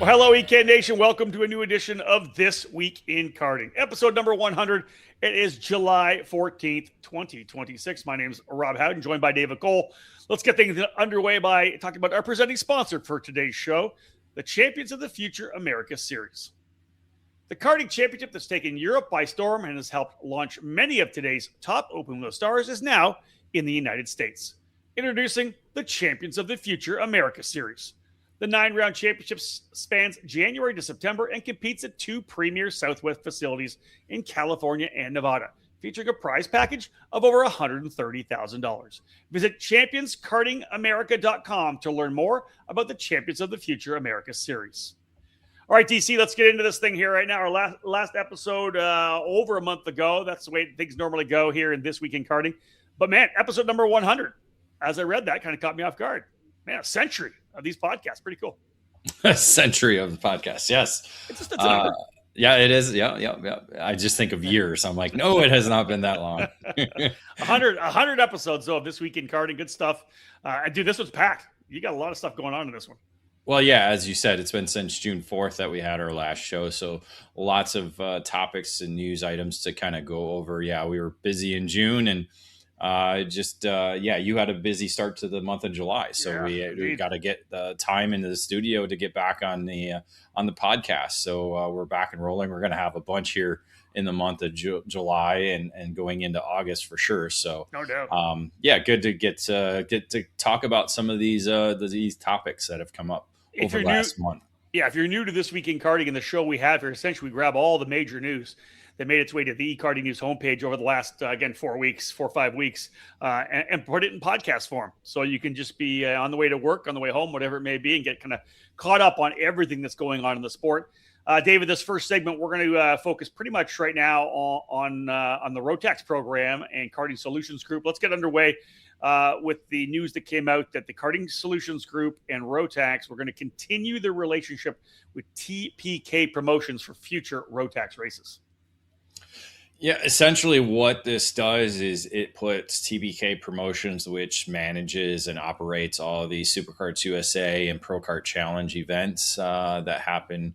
Well, hello, EK Nation. Welcome to a new edition of This Week in Karting, episode number 100. It is July 14th, 2026. My name is Rob Howden, joined by David Cole. Let's get things underway by talking about our presenting sponsor for today's show, the Champions of the Future America Series. The karting championship that's taken Europe by storm and has helped launch many of today's top open wheel stars is now in the United States. Introducing the Champions of the Future America Series. The 9-round championship spans January to September and competes at two premier Southwest facilities in California and Nevada, featuring a prize package of over $130,000. Visit championskartingamerica.com to learn more about the Champions of the Future America Series. All right, DC, let's get into this thing here right now. Our last episode over a month ago. That's the way things normally go here in This Week in Karting. But man, episode number 100. As I read that, kind of caught me off guard. Man, a century of these podcasts. Pretty cool. A century of the podcast. Yes. It's just a number. Yeah, it is. Yeah. I just think of years. I'm like, no, it has not been that long. 100 episodes, though, of This Week in Karting. Good stuff. Dude, this was packed. You got a lot of stuff going on in this one. Well, yeah, as you said, it's been since June 4th that we had our last show. So lots of topics and news items to kind of go over. Yeah, we were busy in June and you had a busy start to the month of July. So we got to get the time into the studio to get back on the podcast. So we're back and rolling. We're going to have a bunch here in the month of July and going into August for sure. So no doubt. Good to get to talk about some of these topics that have come up over the last month. Yeah, if you're new to This Week in Karting and the show we have here, essentially we grab all the major news that made its way to the eKarting News homepage over the last, 4 or 5 weeks, and put it in podcast form. So you can just be on the way to work, on the way home, whatever it may be, and get kind of caught up on everything that's going on in the sport. David, this first segment, we're going to focus pretty much right now on the Rotax program and Karting Solutions Group. Let's get underway with the news that came out that the Karting Solutions Group and Rotax were going to continue their relationship with TPK Promotions for future Rotax races. Yeah, essentially what this does is it puts TPK Promotions, which manages and operates all of the SuperKarts USA and Pro Kart Challenge events that happen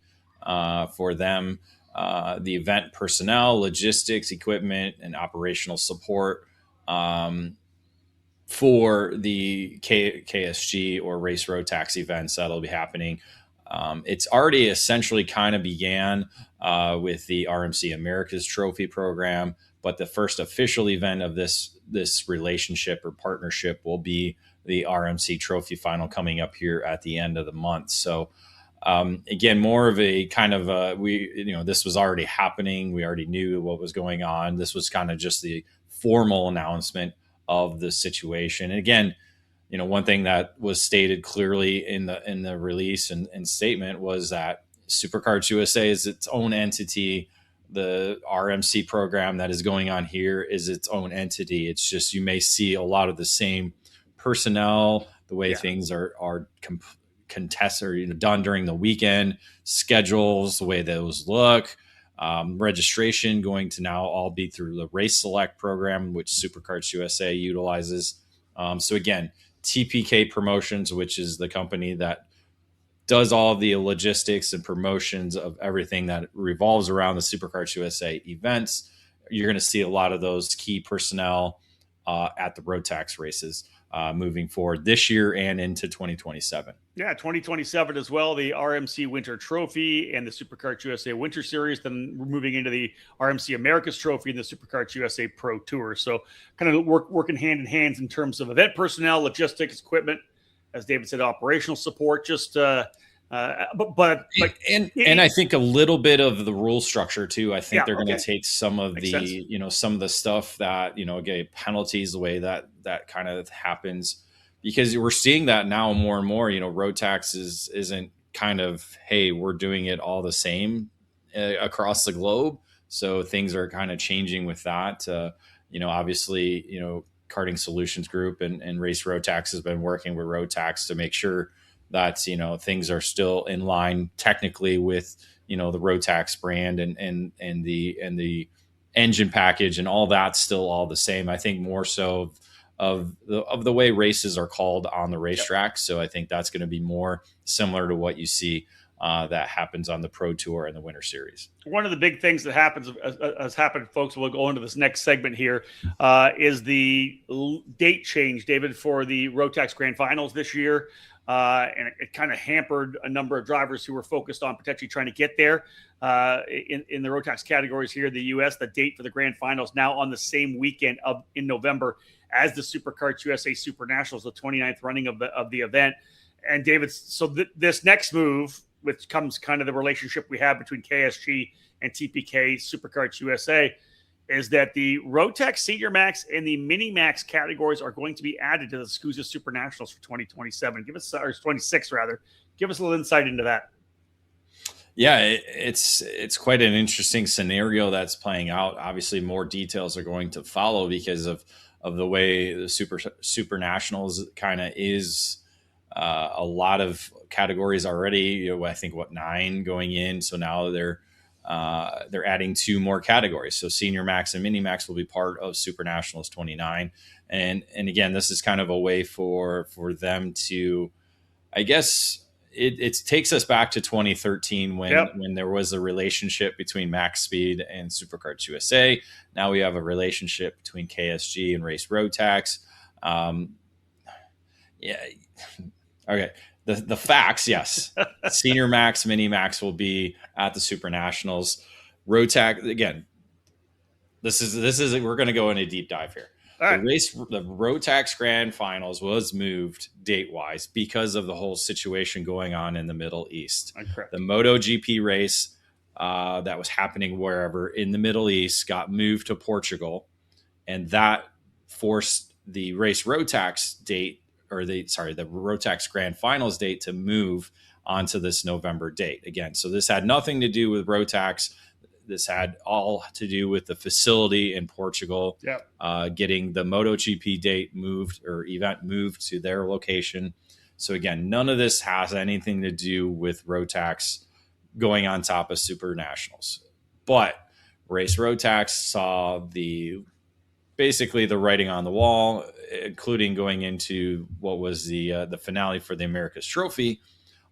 for them, the event personnel, logistics, equipment, and operational support for the KSG or Race Rotax events that'll be happening. It's already essentially kind of began with the RMC America's Trophy program, but the first official event of this relationship or partnership will be the RMC Trophy Final coming up here at the end of the month. So again, more of a kind of this was already happening. We already knew what was going on. This was kind of just the formal announcement of the situation. And again, one thing that was stated clearly in the release and statement was that SuperKarts USA is its own entity. The RMC program that is going on here is its own entity. It's just you may see a lot of the same personnel, the way things are contested or done during the weekend, schedules, the way those look, registration going to now all be through the Race Select program, which SuperKarts USA utilizes. So again, TPK Promotions, which is the company that does all the logistics and promotions of everything that revolves around the SuperKarts USA events. You're going to see a lot of those key personnel at the Rotax races moving forward this year and into 2027. Yeah, 2027 as well, the RMC Winter Trophy and the SuperKarts USA Winter Series. Then we're moving into the RMC America's Trophy and the SuperKarts USA Pro Tour. So kind of working hand in hand in terms of event personnel, logistics, equipment, as David said, operational support, just and I think a little bit of the rule structure too. I think they're going to take some of some of the stuff that, penalties, the way that kind of happens, because we're seeing that now more and more. Rotax isn't kind of, hey, we're doing it all the same across the globe. So things are kind of changing with that. Obviously, Karting Solutions Group and Race Rotax has been working with Rotax to make sure that, things are still in line technically with, the Rotax brand and the engine package and all that's still all the same. I think more so of the way races are called on the racetrack. So I think that's going to be more similar to what you see that happens on the Pro Tour and the Winter Series. One of the big things that has happened, folks, we'll go into this next segment here, is the date change, David, for the Rotax Grand Finals this year. And it kind of hampered a number of drivers who were focused on potentially trying to get there in the Rotax categories here in the U.S. The date for the Grand Finals now on the same weekend in November as the SuperKarts USA Super Nationals, the 29th running of the event. And David, so this next move, which comes kind of the relationship we have between KSG and TPK SuperKarts USA, is that the Rotax Senior Max and the Mini Max categories are going to be added to the SCUSA Super Nationals for 2027. Or 26 rather. Give us a little insight into that. Yeah, it's quite an interesting scenario that's playing out. Obviously, more details are going to follow because of the way the Super Nationals kind of is. A lot of categories already. I think 9 going in. So now they're adding 2 more categories. So Senior Max and Mini Max will be part of Super Nationals 29. And again, this is kind of a way for them to, I guess. It takes us back to 2013 when there was a relationship between Max Speed and SuperKarts USA. Now we have a relationship between KSG and Race Rotax. Yeah. Okay. The facts, yes. Senior Max, Mini Max will be at the Super Nationals. Rotax, again, this is we're going to go in a deep dive here. All right. The Rotax Grand Finals was moved date-wise because of the whole situation going on in the Middle East. Correct. The MotoGP race that was happening wherever in the Middle East got moved to Portugal, and that forced the Race Rotax date, or the Rotax Grand Finals date, to move onto this November date again. So this had nothing to do with Rotax. This had all to do with the facility in Portugal, getting the MotoGP date moved or event moved to their location. So again, none of this has anything to do with Rotax going on top of Super Nationals. But Race Rotax saw basically the writing on the wall, including going into what was the finale for the America's Trophy.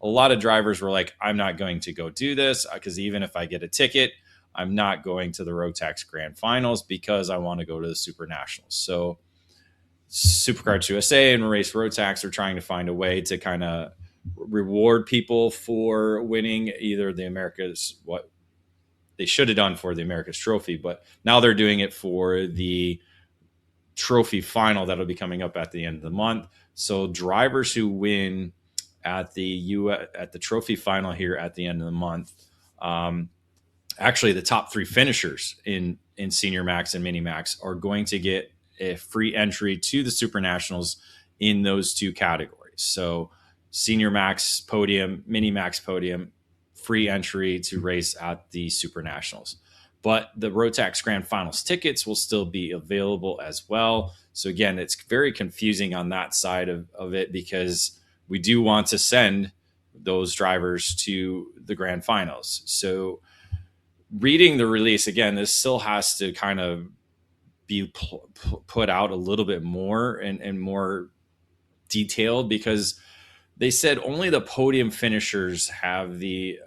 A lot of drivers were like, I'm not going to go do this because even if I get a ticket, I'm not going to the Rotax Grand Finals because I want to go to the Super Nationals. So SuperKarts USA and Race Rotax are trying to find a way to kind of reward people for winning either the America's, what they should have done for the America's Trophy, but now they're doing it for the trophy final that'll be coming up at the end of the month. So drivers who win at the trophy final here at the end of the month, actually the top 3 finishers in Senior Max and Mini Max are going to get a free entry to the Super Nationals in those 2 categories. So Senior Max podium, Mini Max podium, free entry to race at the Super Nationals. But the Rotax Grand Finals tickets will still be available as well. So again, it's very confusing on that side of it because we do want to send those drivers to the Grand Finals. So reading the release, again, this still has to kind of be put out a little bit more and more detailed, because they said only the podium finishers have the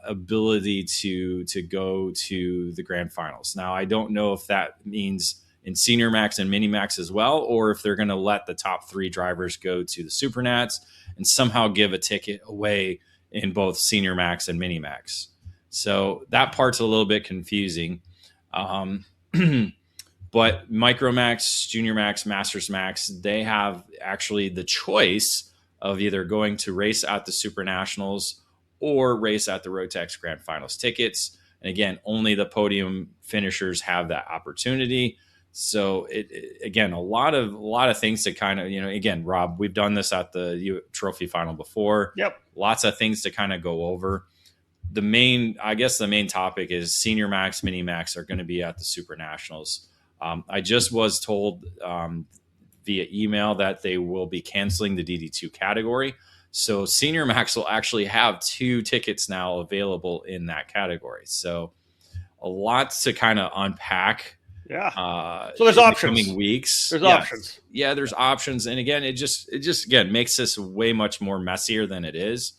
ability to go to the Grand Finals. Now, I don't know if that means in Senior Max and Mini Max as well, or if they're going to let the top 3 drivers go to the Super Nats and somehow give a ticket away in both Senior Max and Mini Max. So that part's a little bit confusing. But Micro Max, Junior Max, Masters Max, they have actually the choice of either going to race at the Super Nationals or race at the Rotax Grand Finals tickets. And again, only the podium finishers have that opportunity. So again, a lot of things to kind of, again, Rob, we've done this at the trophy final before. Yep. Lots of things to kind of go over. The main topic is Senior Max, Mini Max are going to be at the Super Nationals. I just was told via email that they will be canceling the DD2 category. So Senior Max will actually have 2 tickets now available in that category. So a lot to kind of unpack. Yeah. So there's options. Coming weeks. There's options. Yeah, there's options. And again, it just again makes this way much more messier than it is.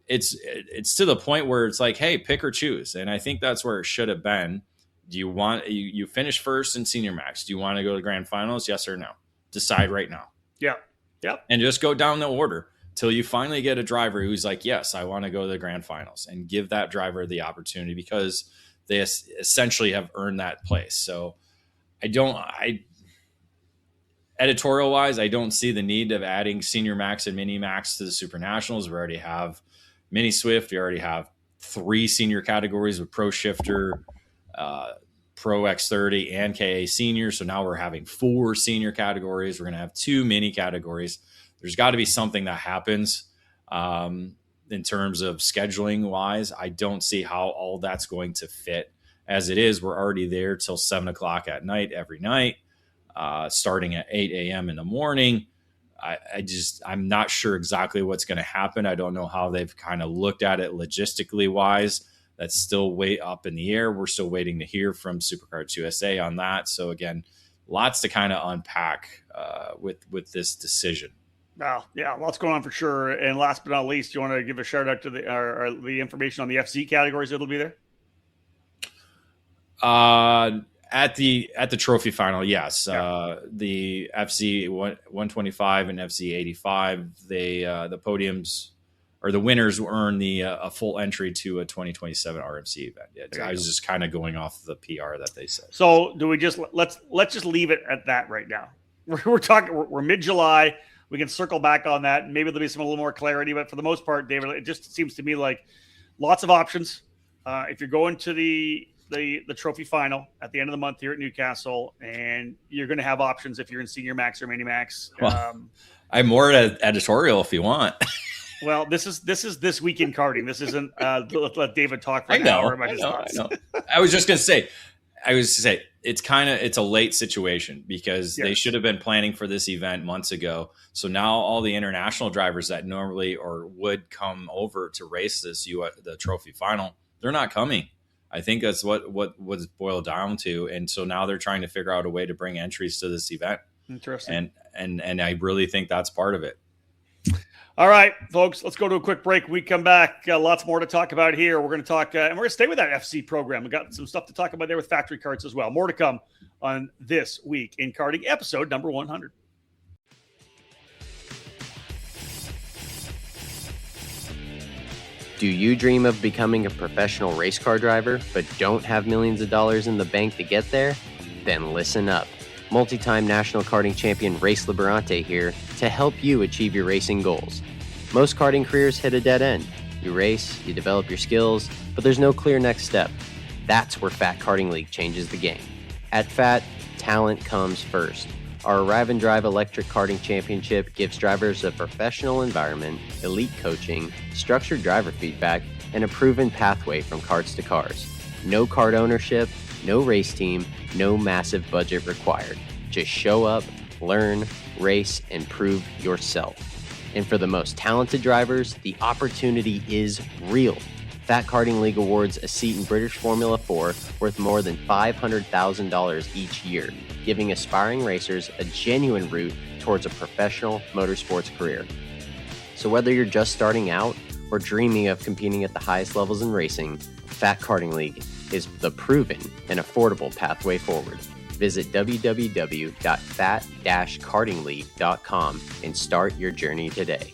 it's to the point where it's like, hey, pick or choose. And I think that's where it should have been. Do you want you finish first in senior max? Do you want to go to grand finals? Yes or no? Decide right now. Yeah. Yep. And just go down the order till you finally get a driver who's like, yes, I want to go to the grand finals, and give that driver the opportunity, because they essentially have earned that place. So editorial wise, I don't see the need of adding senior max and mini max to the Super Nationals. We already have mini Swift. We already have 3 senior categories with Pro Shifter, Pro X30, and KA Senior. So now we're having 4 senior categories. We're going to have 2 mini categories. There's got to be something that happens in terms of scheduling wise. I don't see how all that's going to fit. As it is, we're already there till 7 o'clock at night every night, starting at 8 a.m. in the morning. I'm not sure exactly what's going to happen. I don't know how they've kind of looked at it logistically wise. That's still way up in the air. We're still waiting to hear from Supercards USA on that. So again, lots to kind of unpack with this decision. Well, yeah, lots going on for sure. And last but not least, you want to give a shout out to the information on the FC categories that'll be there? At the trophy final, yes. Yeah. The FC 125 and FC 85, the podiums, or the winners, will earn a full entry to a 2027 RMC event. I was just kind of going off the PR that they said. So do we let's just leave it at that right now? We're mid-July. We can circle back on that, and maybe there'll be a little more clarity. But for the most part, David, it just seems to me like lots of options. If you're going to the trophy final at the end of the month here at Newcastle, and you're going to have options if you're in senior max or mini max. I'm more editorial if you want. Well, this is this week in karting. This isn't let David talk for an hour about his thoughts. I know. I was just going to say, it's a late situation, because they should have been planning for this event months ago. So now all the international drivers that normally or would come over to race the trophy final, they're not coming. I think that's what was boiled down to. And so now they're trying to figure out a way to bring entries to this event. Interesting. And I really think that's part of it. All right, folks, let's go to a quick break. We come back, lots more to talk about here. We're going to talk, and we're going to stay with that FC program. We got some stuff to talk about there with factory carts as well. More to come on This Week in Karting, episode number 100. Do you dream of becoming a professional race car driver, but don't have millions of dollars in the bank to get there? Then listen up. Multi-time national karting champion Race Liberante here to help you achieve your racing goals. Most karting careers hit a dead end. You race, you develop your skills, but there's no clear next step. That's where Fat Karting League changes the game. At Fat, talent comes first. Our Arrive and Drive Electric Karting Championship gives drivers a professional environment, elite coaching, structured driver feedback, and a proven pathway from karts to cars. No kart ownership, no race team, no massive budget required. Just show up, learn, race, and prove yourself. And for the most talented drivers, the opportunity is real. Fat Karting League awards a seat in British Formula 4 worth more than $500,000 each year, giving aspiring racers a genuine route towards a professional motorsports career. So whether you're just starting out or dreaming of competing at the highest levels in racing, Fat Karting League is the proven and affordable pathway forward. Visit www.fat-kartingleague.com and start your journey today.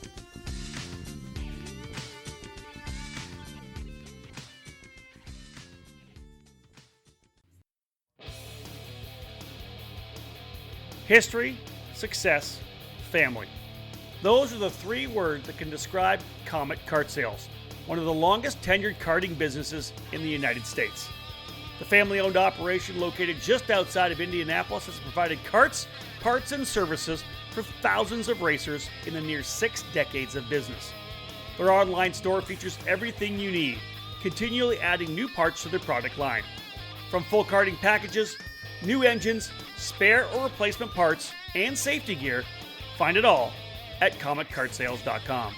History, success, family. Those are the 3 words that can describe Comet Kart Sales, one of the longest tenured karting businesses in the United States. The family-owned operation located just outside of Indianapolis has provided carts, parts, and services for thousands of racers in the near 6 decades of business. Their online store features everything you need, continually adding new parts to their product line. From full karting packages, new engines, spare or replacement parts, and safety gear, find it all at CometKartSales.com.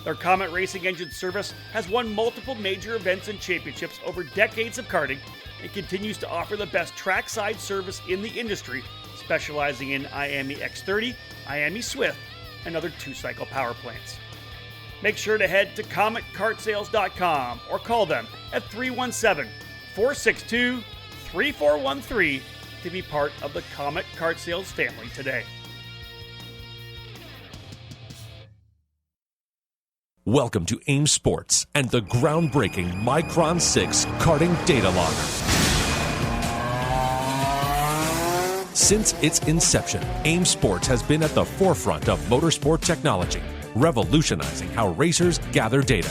Their Comet Racing Engine service has won multiple major events and championships over decades of karting and continues to offer the best trackside service in the industry, specializing in IAME X30, IAME Swift, and other 2-cycle power plants. Make sure to head to cometkartsales.com or call them at 317-462-3413 to be part of the Comet Kart Sales family today. Welcome to AIM Sports and the groundbreaking Micron 6 karting data logger. Since its inception, AIM Sports has been at the forefront of motorsport technology, revolutionizing how racers gather data.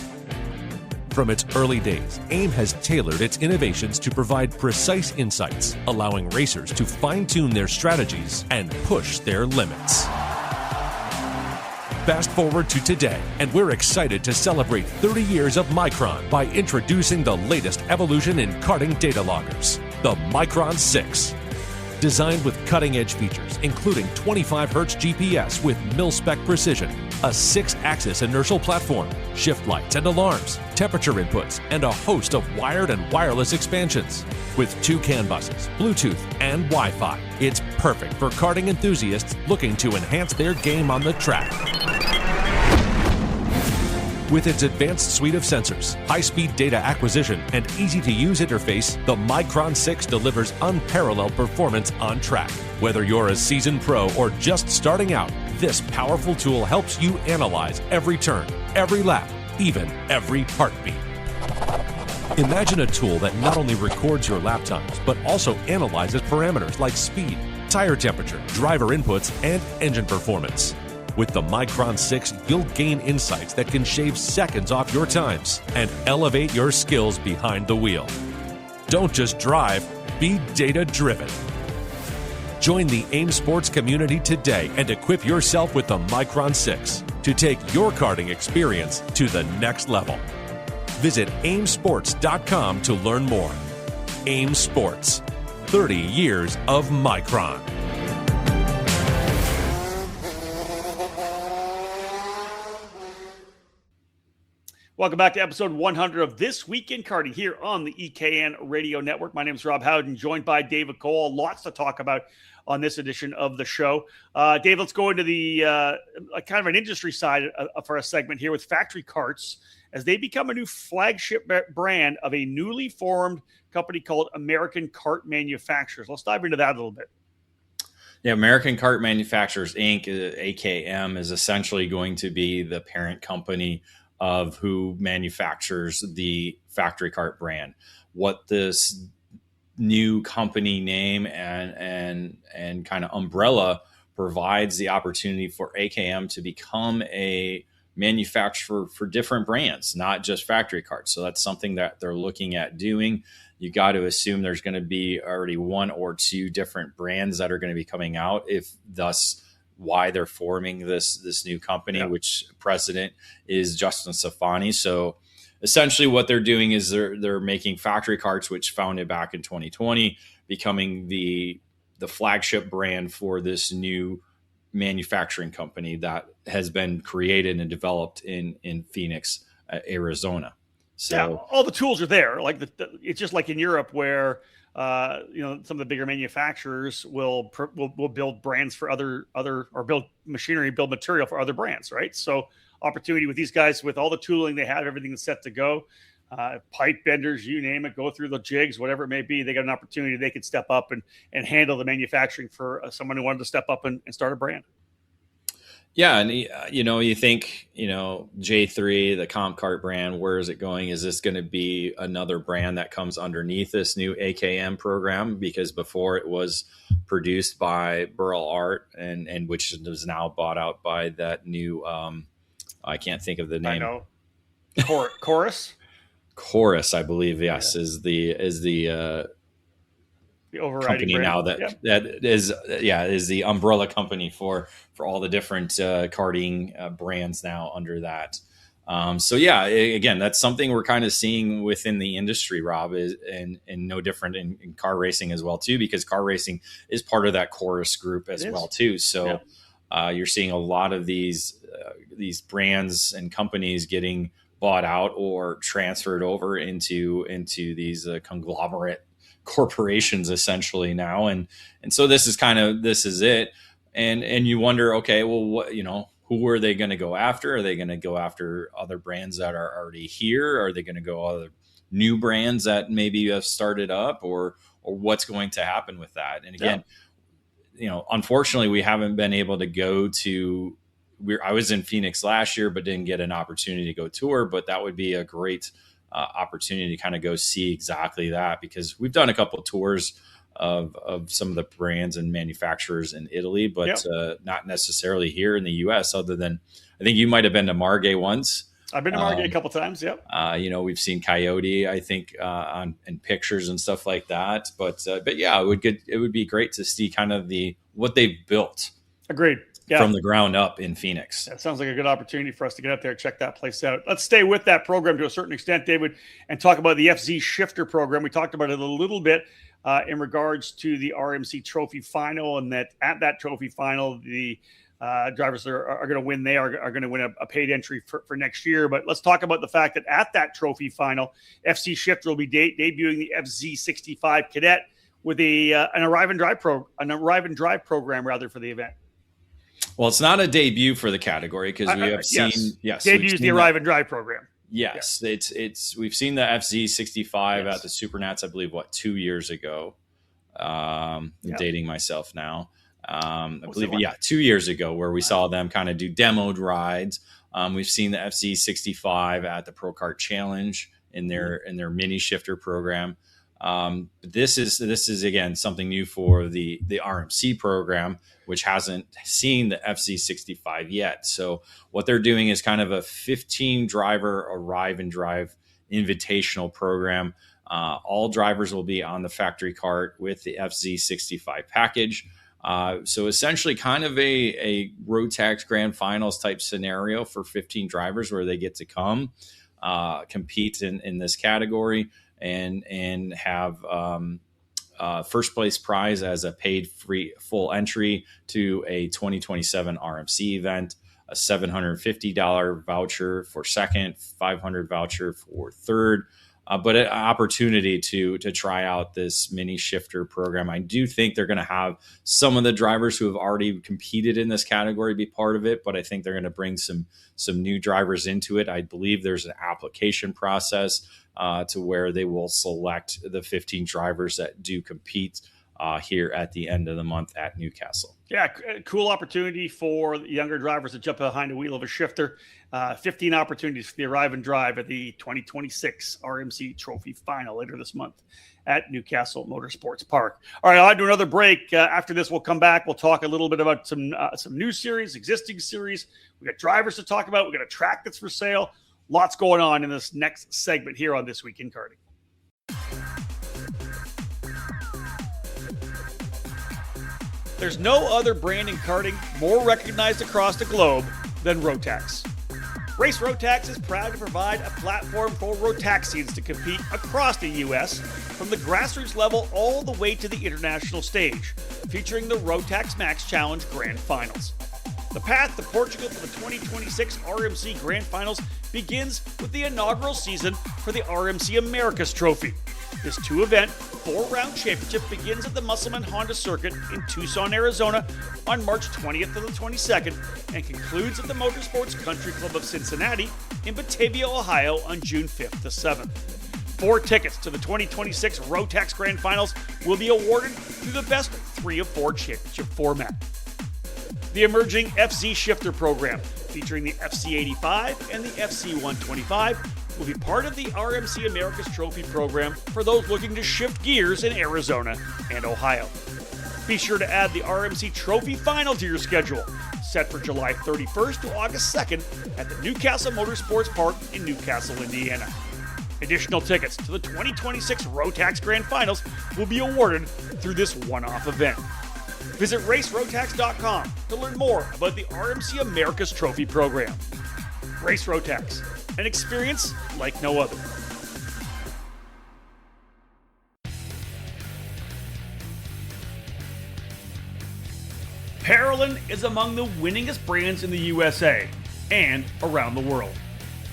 From its early days, AIM has tailored its innovations to provide precise insights, allowing racers to fine-tune their strategies and push their limits. Fast forward to today, and we're excited to celebrate 30 years of Micron by introducing the latest evolution in karting data loggers, the Micron 6. Designed with cutting-edge features, including 25Hz GPS with mil-spec precision, a 6-axis inertial platform, shift lights and alarms, temperature inputs, and a host of wired and wireless expansions. With 2 CAN buses, Bluetooth, and Wi-Fi, it's perfect for karting enthusiasts looking to enhance their game on the track. With its advanced suite of sensors, high-speed data acquisition, and easy-to-use interface, the Micron 6 delivers unparalleled performance on track. Whether you're a seasoned pro or just starting out, this powerful tool helps you analyze every turn, every lap, even every heartbeat. Imagine a tool that not only records your lap times, but also analyzes parameters like speed, tire temperature, driver inputs, and engine performance. With the Micron 6, you'll gain insights that can shave seconds off your times and elevate your skills behind the wheel. Don't just drive, be data-driven. Join the AIM Sports community today and equip yourself with the Micron 6 to take your karting experience to the next level. Visit aimsports.com to learn more. AIM Sports, 30 years of Micron. Welcome back to episode 100 of This Week in Karting here on the EKN Radio Network. My name is Rob Howden, joined by David Cole. Lots to talk about on this edition of the show. Dave, let's go into the kind of an industry side for a segment here with factory karts as they become a new flagship brand of a newly formed company called American Kart Manufacturers. Let's dive into that a little bit. Yeah, American Kart Manufacturers, Inc., AKM, is essentially going to be the parent company of who manufactures the factory kart brand. What this new company name and kind of umbrella provides the opportunity for AKM to become a manufacturer for different brands, not just factory karts. So that's something that they're looking at doing. You got to assume there's going to be already 1 or 2 different brands that are going to be coming out, if thus why they're forming this new company, yeah, which president is Justin Safani. So essentially what they're doing is they're making factory karts, which founded back in 2020, becoming the flagship brand for this new manufacturing company that has been created and developed in Phoenix, Arizona. So yeah, all the tools are there. Like it's just like in Europe where some of the bigger manufacturers will build brands for other or build machinery, build material for other brands, right? So opportunity with these guys, with all the tooling they have, everything set to go, pipe benders, you name it, go through the jigs, whatever it may be, they got an opportunity. They could step up and handle the manufacturing for someone who wanted to step up and start a brand. Yeah, and you think, J3, the Comp Kart brand, where is it going? Is this going to be another brand that comes underneath this new AKM program? Because before it was produced by Burl Art, and which is now bought out by that new, I can't think of the name. I know, Chorus. Chorus, I believe, yes, yeah, is the overriding company brand now that is the umbrella company for all the different karting brands now under that. So yeah, again, that's something we're kind of seeing within the industry, Rob, and no different in car racing as well too, because car racing is part of that Chorus group as well too. So yeah, you're seeing a lot of these brands and companies getting bought out or transferred over into these conglomerate corporations essentially now. And so this is it. And you wonder, okay, well, what, who are they going to go after? Are they going to go after other brands that are already here? Are they going to go other new brands that maybe have started up, or what's going to happen with that? And again, unfortunately, we haven't been able to go to. I was in Phoenix last year, but didn't get an opportunity to go tour. But that would be a great opportunity to kind of go see exactly that, because we've done a couple of tours of some of the brands and manufacturers in Italy, but not necessarily here in the U.S. Other than, I think you might have been to Margay once. I've been to Margay a couple of times. Yep. We've seen Coyote, I think, in pictures and stuff like that. But yeah, it would be great to see kind of what they've built. Agreed. Yeah. From the ground up in Phoenix. That sounds like a good opportunity for us to get up there and check that place out. Let's stay with that program to a certain extent, David, and talk about the FZ Shifter program. We talked about it a little bit in regards to the RMC Trophy Final, and that at that Trophy Final, the drivers are going to win. They are going to win a paid entry for next year. But let's talk about the fact that at that Trophy Final, FC Shifter will be debuting the FZ65 Cadet with an arrive and drive program rather for the event. Well, it's not a debut for the category, because we have seen debuts the arrive and drive program. Yes, it's we've seen the FZ65 at the Supernats, I believe, 2 years ago. I'm dating myself now. I believe 2 years ago, where we saw them kind of do demoed rides. We've seen the FZ65 at the Pro Kart Challenge in their mini shifter program. This is again something new for the RMC program, which hasn't seen the FC65 yet. So what they're doing is kind of a 15 driver arrive and drive invitational program. All drivers will be on the factory cart with the FZ65 package. So essentially kind of a Rotax Grand Finals type scenario for 15 drivers, where they get to come compete in this category and have first place prize as a paid free full entry to a 2027 RMC event, a $750 voucher for second, $500 voucher for third, but an opportunity to try out this mini shifter program. I do think they're going to have some of the drivers who have already competed in this category be part of it, but I think they're going to bring some new drivers into it. I believe there's an application process to where they will select the 15 drivers that do compete here at the end of the month at Newcastle. Yeah, cool opportunity for the younger drivers to jump behind the wheel of a shifter. 15 opportunities for the arrive and drive at the 2026 RMC Trophy Final later this month at Newcastle Motorsports Park. All right, I'll do another break. After this, we'll come back. We'll talk a little bit about some new series, existing series. We got drivers to talk about. We got a track that's for sale. Lots going on in this next segment here on This Week in Karting. There's no other brand in karting more recognized across the globe than Rotax. Race Rotax is proud to provide a platform for Rotaxians to compete across the U.S. from the grassroots level all the way to the international stage, featuring the Rotax Max Challenge Grand Finals. The path to Portugal for the 2026 RMC Grand Finals begins with the inaugural season for the RMC Americas Trophy. This two-event, four-round championship begins at the Musselman Honda Circuit in Tucson, Arizona on March 20th to the 22nd and concludes at the Motorsports Country Club of Cincinnati in Batavia, Ohio on June 5th to 7th. 4 tickets to the 2026 Rotax Grand Finals will be awarded through the best 3 of 4 championship format. The emerging FC Shifter program, featuring the FC85 and the FC125, will be part of the RMC Americas Trophy program for those looking to shift gears in Arizona and Ohio. Be sure to add the RMC Trophy Final to your schedule, set for July 31st to August 2nd at the Newcastle Motorsports Park in Newcastle, Indiana. Additional tickets to the 2026 Rotax Grand Finals will be awarded through this one-off event. Visit racerotax.com to learn more about the RMC Americas Trophy program. Race Rotax, an experience like no other. Parolin is among the winningest brands in the USA and around the world.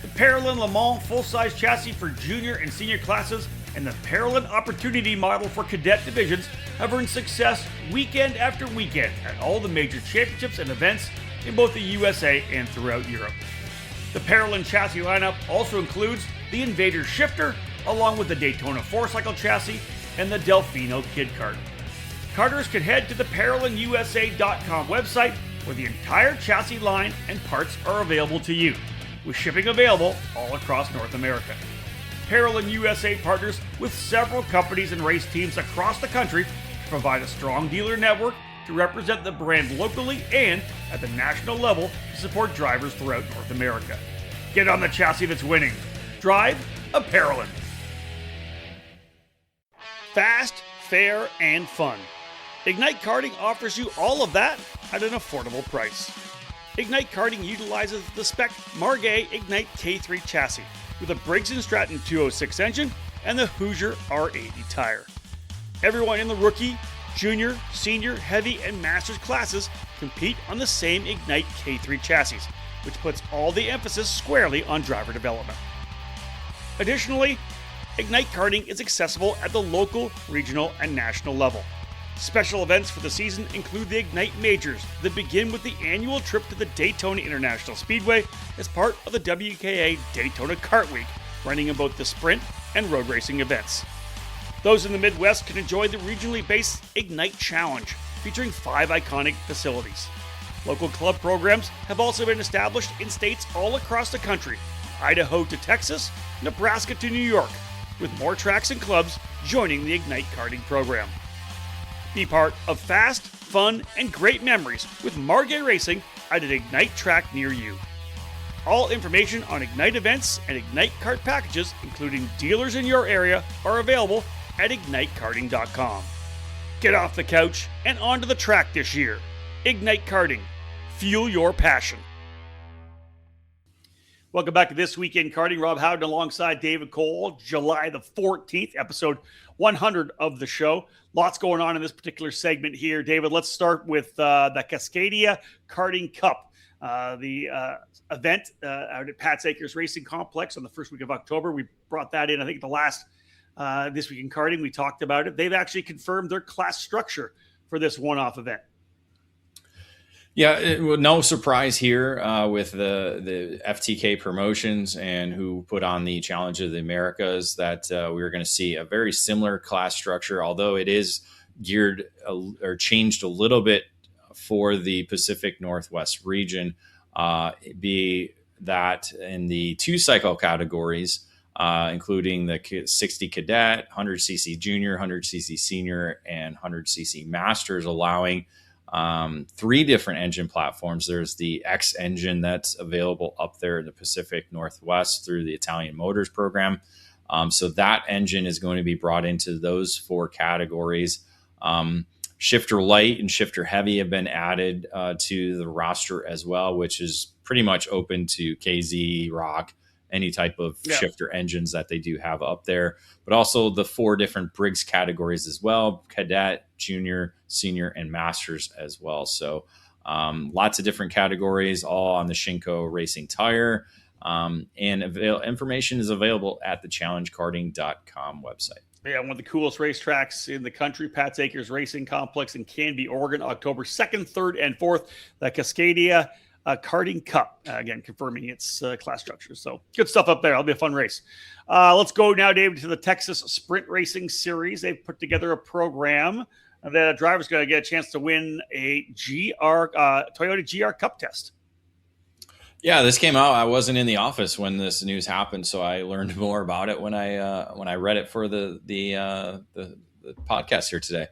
The Parolin Le Mans full-size chassis for junior and senior classes and the Parolin Opportunity model for cadet divisions have earned success weekend after weekend at all the major championships and events in both the USA and throughout Europe. The Parolin chassis lineup also includes the Invader shifter, along with the Daytona 4-cycle chassis and the Delfino Kid Kart. Karters can head to the ParolinUSA.com website, where the entire chassis line and parts are available to you, with shipping available all across North America. Parolin USA partners with several companies and race teams across the country to provide a strong dealer network to represent the brand locally and at the national level to support drivers throughout North America. Get on the chassis that's winning. Drive a Parolin. Fast, fair, and fun. Ignite Karting offers you all of that at an affordable price. Ignite Karting utilizes the spec Margay Ignite K3 chassis with a Briggs & Stratton 206 engine and the Hoosier R80 tire. Everyone in the rookie, junior, senior, heavy, and masters classes compete on the same Ignite K3 chassis, which puts all the emphasis squarely on driver development. Additionally, Ignite Karting is accessible at the local, regional, and national level. Special events for the season include the Ignite Majors that begin with the annual trip to the Daytona International Speedway as part of the WKA Daytona Kart Week, running in both the sprint and road racing events. Those in the Midwest can enjoy the regionally based Ignite Challenge, featuring 5 iconic facilities. Local club programs have also been established in states all across the country, Idaho to Texas, Nebraska to New York, with more tracks and clubs joining the Ignite Karting program. Be part of fast, fun, and great memories with Margay Racing at an Ignite track near you. All information on Ignite events and Ignite Kart packages, including dealers in your area, are available at ignitekarting.com. Get off the couch and onto the track this year. Ignite Karting. Fuel your passion. Welcome back to This Week in Karting. Rob Howden alongside David Cole. July the 14th, episode 100 of the show. Lots going on in this particular segment here. David, let's start with the Cascadia Karting Cup. The event out at Pat's Acres Racing Complex on the first week of October. We brought that in, I think, the last This Week in Karting. We talked about it. They've actually confirmed their class structure for this one-off event. Yeah, no surprise here with the FTK Promotions and who put on the Challenge of the Americas that we were going to see a very similar class structure, although it is geared or changed a little bit for the Pacific Northwest region, be that in the 2-cycle categories, including the 60 Cadet, 100cc Junior, 100cc Senior, and 100cc Masters, allowing 3 different engine platforms. There's the X engine that's available up there in the Pacific Northwest through the Italian Motors program. So that engine is going to be brought into those 4 categories. Shifter Light and Shifter Heavy have been added to the roster as well, which is pretty much open to KZ, Rock, any type of shifter engines that they do have up there, but also the 4 different Briggs categories as well: Cadet, Junior, Senior, and Masters as well. So lots of different categories, all on the Shinko Racing tire. And information is available at the challengekarting.com website. Yeah, one of the coolest racetracks in the country, Pat's Acres Racing Complex in Canby, Oregon, October 2nd, 3rd, and 4th, the Cascadia Karting Cup, again, confirming its class structure. So good stuff up there. It'll be a fun race. Let's go now, David, to the Texas Sprint Racing Series. They've put together a program that a driver's going to get a chance to win a Toyota GR Cup test. Yeah, this came out. I wasn't in the office when this news happened, so I learned more about it when I read it for the podcast here today.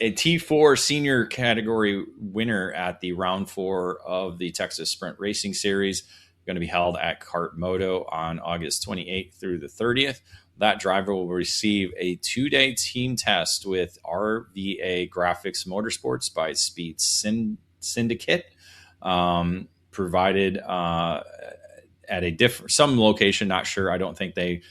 A T4 senior category winner at the round 4 of the Texas Sprint Racing Series, going to be held at Kart Moto on August 28th through the 30th. That driver will receive a 2-day team test with RVA Graphics Motorsports by Speed Syndicate, provided at some location. Not sure. I don't think they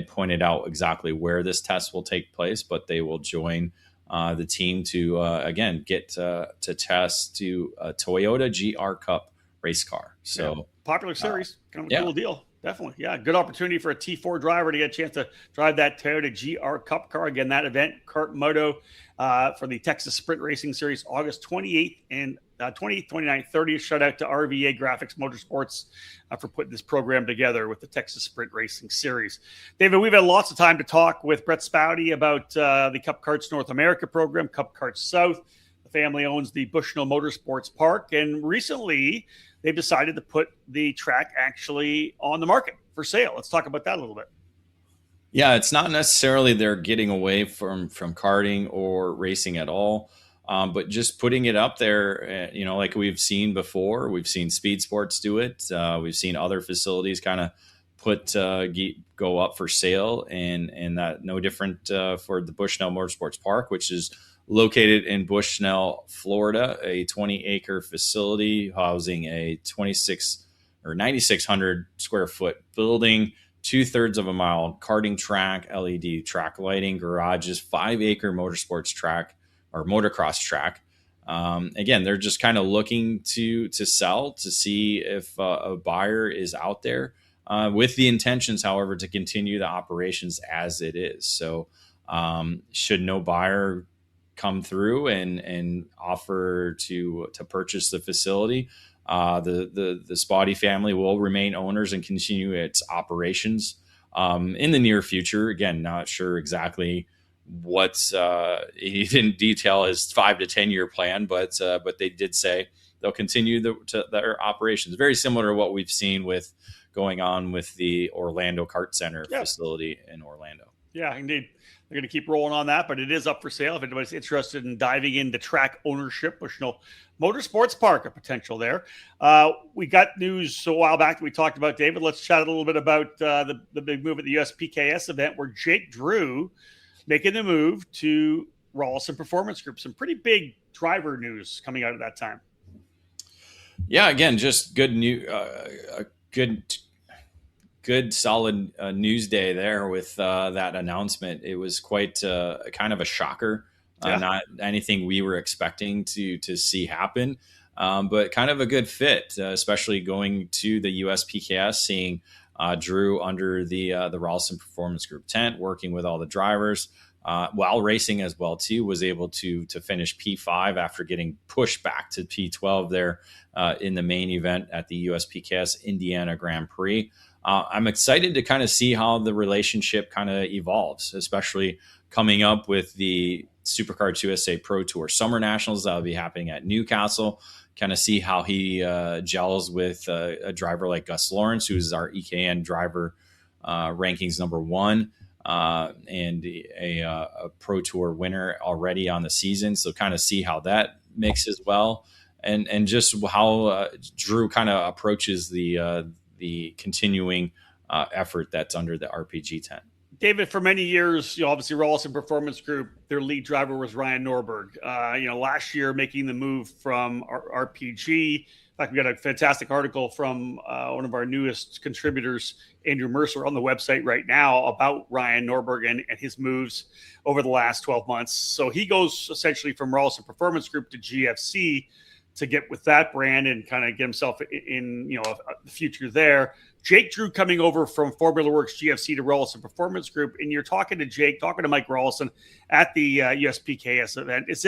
pointed out exactly where this test will take place, but they will join the team to again get to test to a Toyota GR Cup race car. So popular series, kind of a cool deal. Definitely. Yeah. Good opportunity for a T4 driver to get a chance to drive that Toyota GR Cup car. Again, that event, Kart Moto, for the Texas Sprint Racing Series, August 28th and 28th, 29th, 30th. Shout out to RVA Graphics Motorsports for putting this program together with the Texas Sprint Racing Series. David, we've had lots of time to talk with Brett Spouty about the Cup Karts North America program, Cup Karts South. The family owns the Bushnell Motorsports Park, and recently they've decided to put the track actually on the market for sale. Let's talk about that a little bit. Yeah, it's not necessarily they're getting away from karting or racing at all, but just putting it up there, like we've seen before. We've seen Speed Sports do it. We've seen other facilities kind of go up for sale, and that no different for the Bushnell Motorsports Park, which is located in Bushnell, Florida, a 20-acre facility housing a 9,600 square foot building, 2/3 of a mile karting track, LED track lighting, garages, 5-acre motorsports track or motocross track. Again, they're just kind of looking to sell, to see if a buyer is out there, with the intentions, however, to continue the operations as it is. So should no buyer come through and offer to purchase the facility, the Spotty family will remain owners and continue its operations in the near future. Again, not sure exactly what's he didn't detail his 5 to 10 year plan, but they did say they'll continue their operations, very similar to what we've seen with going on with the Orlando Kart Center facility in Orlando. Yeah, indeed. They're going to keep rolling on that, but it is up for sale. If anybody's interested in diving into track ownership, Bushnell Motorsports Park, a potential there. We got news a while back that we talked about, David. Let's chat a little bit about the big move at the USPKS event where Jake Drew making the move to Rawlson Performance Group. Some pretty big driver news coming out at that time. Yeah, again, just good news. Good solid news day there with that announcement. It was quite kind of a shocker, not anything we were expecting to see happen, but kind of a good fit, especially going to the USPKS, seeing Drew under the Rawlson Performance Group tent, working with all the drivers while racing as well too. Was able to finish P5 after getting pushed back to P12 there in the main event at the USPKS Indiana Grand Prix. I'm excited to kind of see how the relationship kind of evolves, especially coming up with the SuperCards USA Pro Tour Summer Nationals that will be happening at Newcastle. Kind of see how he gels with a driver like Gus Lawrence, who's our EKN driver rankings #1 and a Pro Tour winner already on the season. So kind of see how that mixes well, and just how Drew kind of approaches the continuing effort that's under the RPG tent. David, for many years, obviously Rawlson Performance Group, their lead driver was Ryan Norberg. Last year making the move from RPG. In fact, we got a fantastic article from one of our newest contributors, Andrew Mercer, on the website right now about Ryan Norberg and his moves over the last 12 months. So he goes essentially from Rawlson Performance Group to GFC to get with that brand and kind of get himself in, the future there. Jake Drew coming over from Formula Works GFC to Rawlson Performance Group. And you're talking to Mike Rawlson at the USPKS event. Is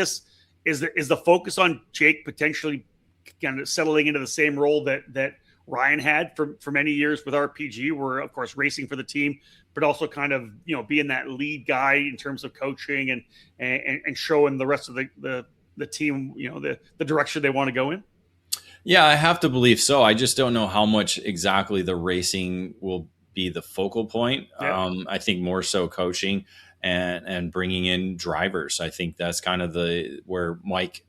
the focus on Jake potentially kind of settling into the same role that Ryan had for many years with RPG, where of course racing for the team, but also kind of, being that lead guy in terms of coaching and showing the rest of the team, the direction they want to go in? Yeah, I have to believe so. I just don't know how much exactly the racing will be the focal point. Yeah. I think more so coaching and bringing in drivers. I think that's kind of where Mike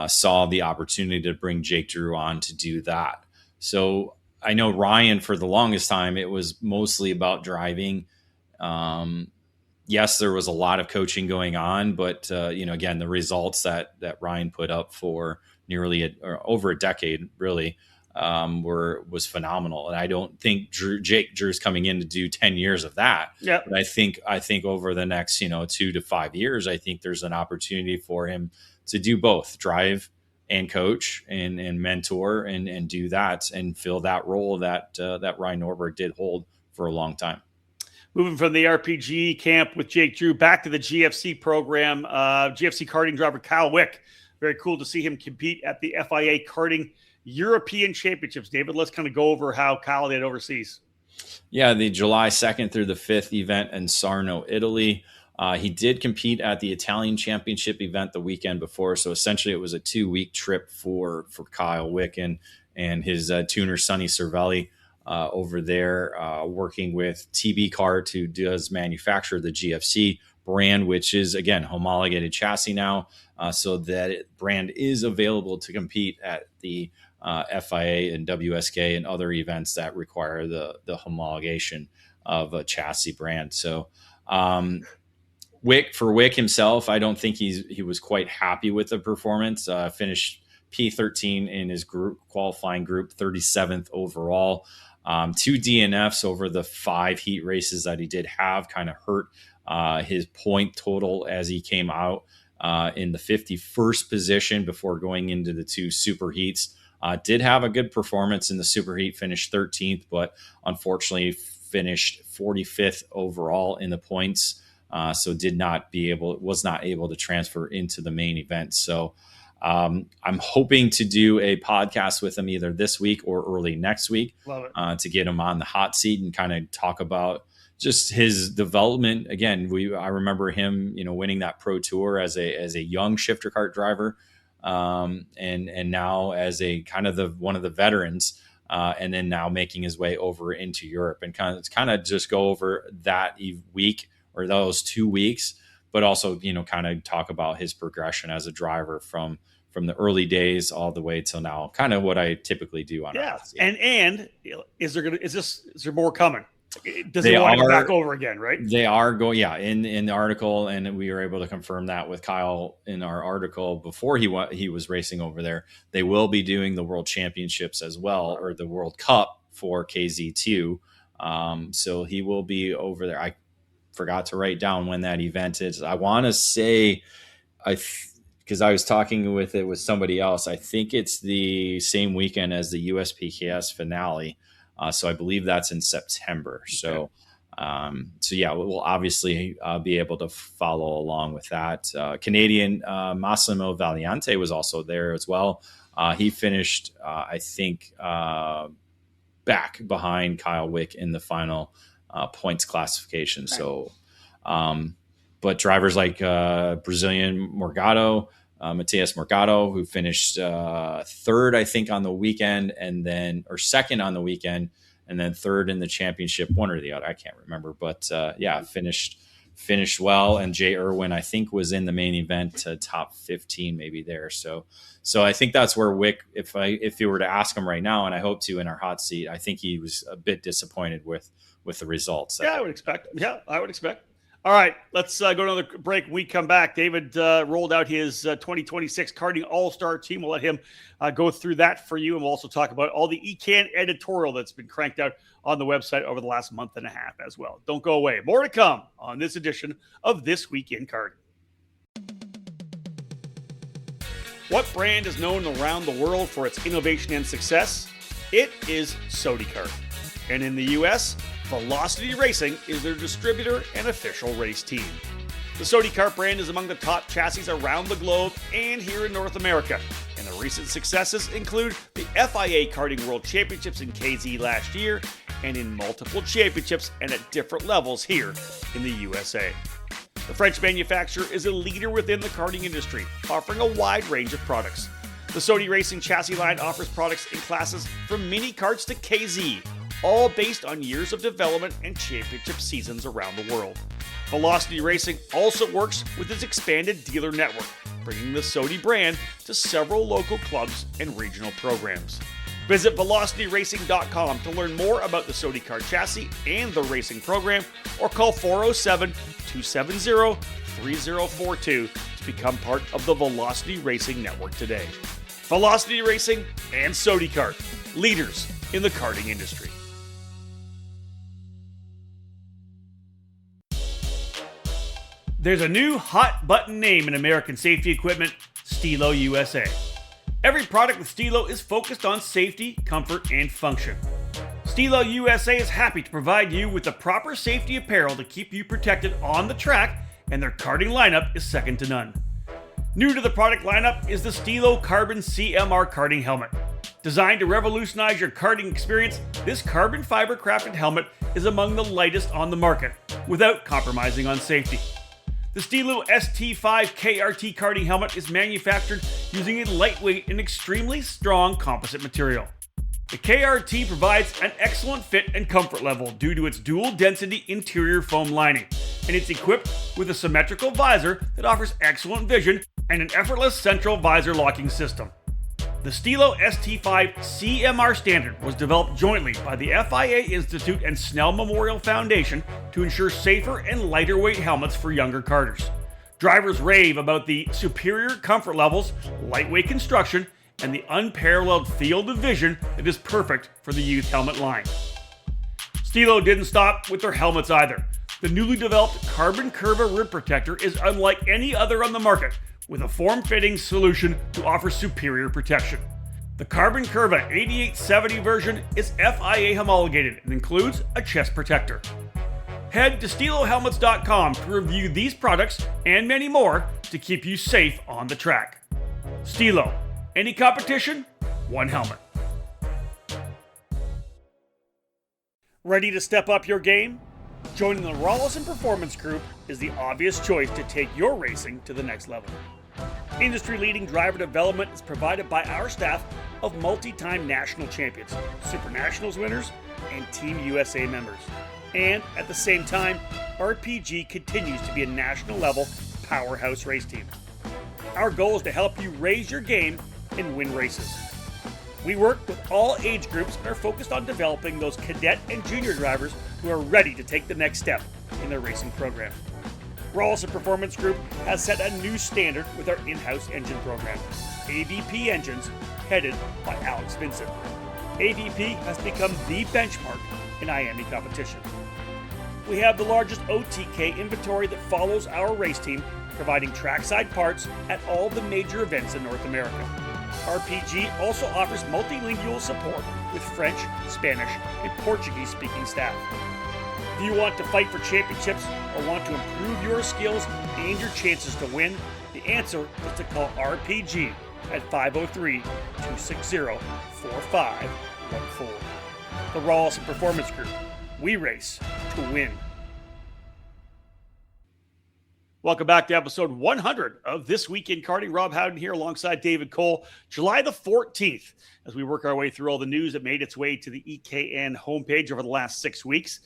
saw the opportunity to bring Jake Drew on to do that. So I know Ryan, for the longest time, it was mostly about driving. Yes, there was a lot of coaching going on, but again, the results that Ryan put up for nearly over a decade really was phenomenal. And I don't think Jake Drew's coming in to do 10 years of that. Yeah. But I think over the next 2 to 5 years, I think there's an opportunity for him to do both, drive and coach and mentor and do that and fill that role that Ryan Norberg did hold for a long time. Moving from the RPG camp with Jake Drew back to the GFC program, GFC karting driver Kyle Wick. Very cool to see him compete at the FIA Karting European Championships. David, let's kind of go over how Kyle did overseas. Yeah, the July 2nd through the 5th event in Sarno, Italy. He did compete at the Italian Championship event the weekend before. So essentially it was a 2-week trip for Kyle Wick and his tuner, Sonny Cervelli, over there, working with TB Kart, who does manufacture the GFC brand, which is, again, homologated chassis now. So that brand is available to compete at the FIA and WSK and other events that require the homologation of a chassis brand. So Wick himself, I don't think he was quite happy with the performance. Finished P13 in his qualifying group, 37th overall. 2 DNFs over the 5 heat races that he did have kind of hurt his point total as he came out in the 51st position before going into the 2 super heats. Did have a good performance in the super heat, finished 13th, but unfortunately finished 45th overall in the points. So was not able to transfer into the main event. So I'm hoping to do a podcast with him either this week or early next week to get him on the hot seat and kind of talk about just his development. Again, I remember him, winning that Pro Tour as a young shifter kart driver, and now as a kind of one of the veterans, and then now making his way over into Europe, and kind of just go over that week or those 2 weeks, but also, kind of talk about his progression as a driver from the early days all the way till now, kind of what I typically do on. Yeah. And is there more coming? Does he want to go back over again, right? They are going, in the article, and we were able to confirm that with Kyle in our article before he was racing over there. They will be doing the World Championships as well, or the World Cup for KZ2. So he will be over there. I forgot to write down when that event is. I want to say, because I was talking with somebody else, I think it's the same weekend as the USPKS finale. So I believe that's in September. Okay. So yeah, we'll obviously be able to follow along with that. Canadian Massimo Valiante was also there as well. He finished, I think, back behind Kyle Wick in the final points classification. Right. So, but drivers like Brazilian Morgado, Matias Morgado, who finished third, I think, on the weekend, or second on the weekend, and then third in the championship, one or the other, I can't remember, but finished well. And Jay Irwin, I think, was in the main event, top 15 maybe there. So I think that's where Wick, if you were to ask him right now, and I hope to in our hot seat, I think he was a bit disappointed with the results. I would expect. All right, let's go to another break. When we come back, David rolled out his 2026 Karting All-Star team. We'll let him go through that for you, and we'll also talk about all the ECAN editorial that's been cranked out on the website over the last month and a half as well. Don't go away. More to come on this edition of This Week in Karting. What brand is known around the world for its innovation and success? It is SodiKart. And in the U.S., Velocity Racing is their distributor and official race team. The SodiKart brand is among the top chassis around the globe and here in North America. And the recent successes include the FIA Karting World Championships in KZ last year and in multiple championships and at different levels here in the USA. The French manufacturer is a leader within the karting industry, offering a wide range of products. The Sodi Racing chassis line offers products in classes from mini karts to KZ, all based on years of development and championship seasons around the world. Velocity Racing also works with its expanded dealer network, bringing the Sodi brand to several local clubs and regional programs. Visit velocityracing.com to learn more about the SodiKart chassis and the racing program, or call 407-270-3042 to become part of the Velocity Racing network today. Velocity Racing and SodiKart, leaders in the karting industry. There's a new hot button name in American safety equipment, Stilo USA. Every product with Stilo is focused on safety, comfort, and function. Stilo USA is happy to provide you with the proper safety apparel to keep you protected on the track, and their karting lineup is second to none. New to the product lineup is the Stilo Carbon CMR karting helmet. Designed to revolutionize your karting experience, this carbon fiber crafted helmet is among the lightest on the market, without compromising on safety. The Stilo ST5 KRT karting helmet is manufactured using a lightweight and extremely strong composite material. The KRT provides an excellent fit and comfort level due to its dual density interior foam lining, and it's equipped with a symmetrical visor that offers excellent vision and an effortless central visor locking system. The Stilo ST5 CMR standard was developed jointly by the FIA Institute and Snell Memorial Foundation to ensure safer and lighter weight helmets for younger karters. Drivers rave about the superior comfort levels, lightweight construction, and the unparalleled field of vision that is perfect for the youth helmet line. Stilo didn't stop with their helmets either. The newly developed Carbon Curva rib protector is unlike any other on the market, with a form-fitting solution to offer superior protection. The Carbon Curva 8870 version is FIA homologated and includes a chest protector. Head to StiloHelmets.com to review these products and many more to keep you safe on the track. Stilo, any competition, one helmet. Ready to step up your game? Joining the Rawlison Performance Group is the obvious choice to take your racing to the next level. Industry-leading driver development is provided by our staff of multi-time national champions, Super Nationals winners, and Team USA members. And at the same time, RPG continues to be a national-level powerhouse race team. Our goal is to help you raise your game and win races. We work with all age groups and are focused on developing those cadet and junior drivers who are ready to take the next step in their racing program. Rawlison Performance Group has set a new standard with our in-house engine program, AVP Engines, headed by Alex Vincent. AVP has become the benchmark in IAME competition. We have the largest OTK inventory that follows our race team, providing trackside parts at all the major events in North America. RPG also offers multilingual support with French, Spanish, and Portuguese-speaking staff. If you want to fight for championships or want to improve your skills and your chances to win, the answer is to call RPG at 503-260-4514. The Rawlison Performance Group. We race to win. Welcome back to episode 100 of This Week in Karting. Rob Howden here alongside David Cole. July the 14th, as we work our way through all the news that made its way to the EKN homepage over the last 6 weeks.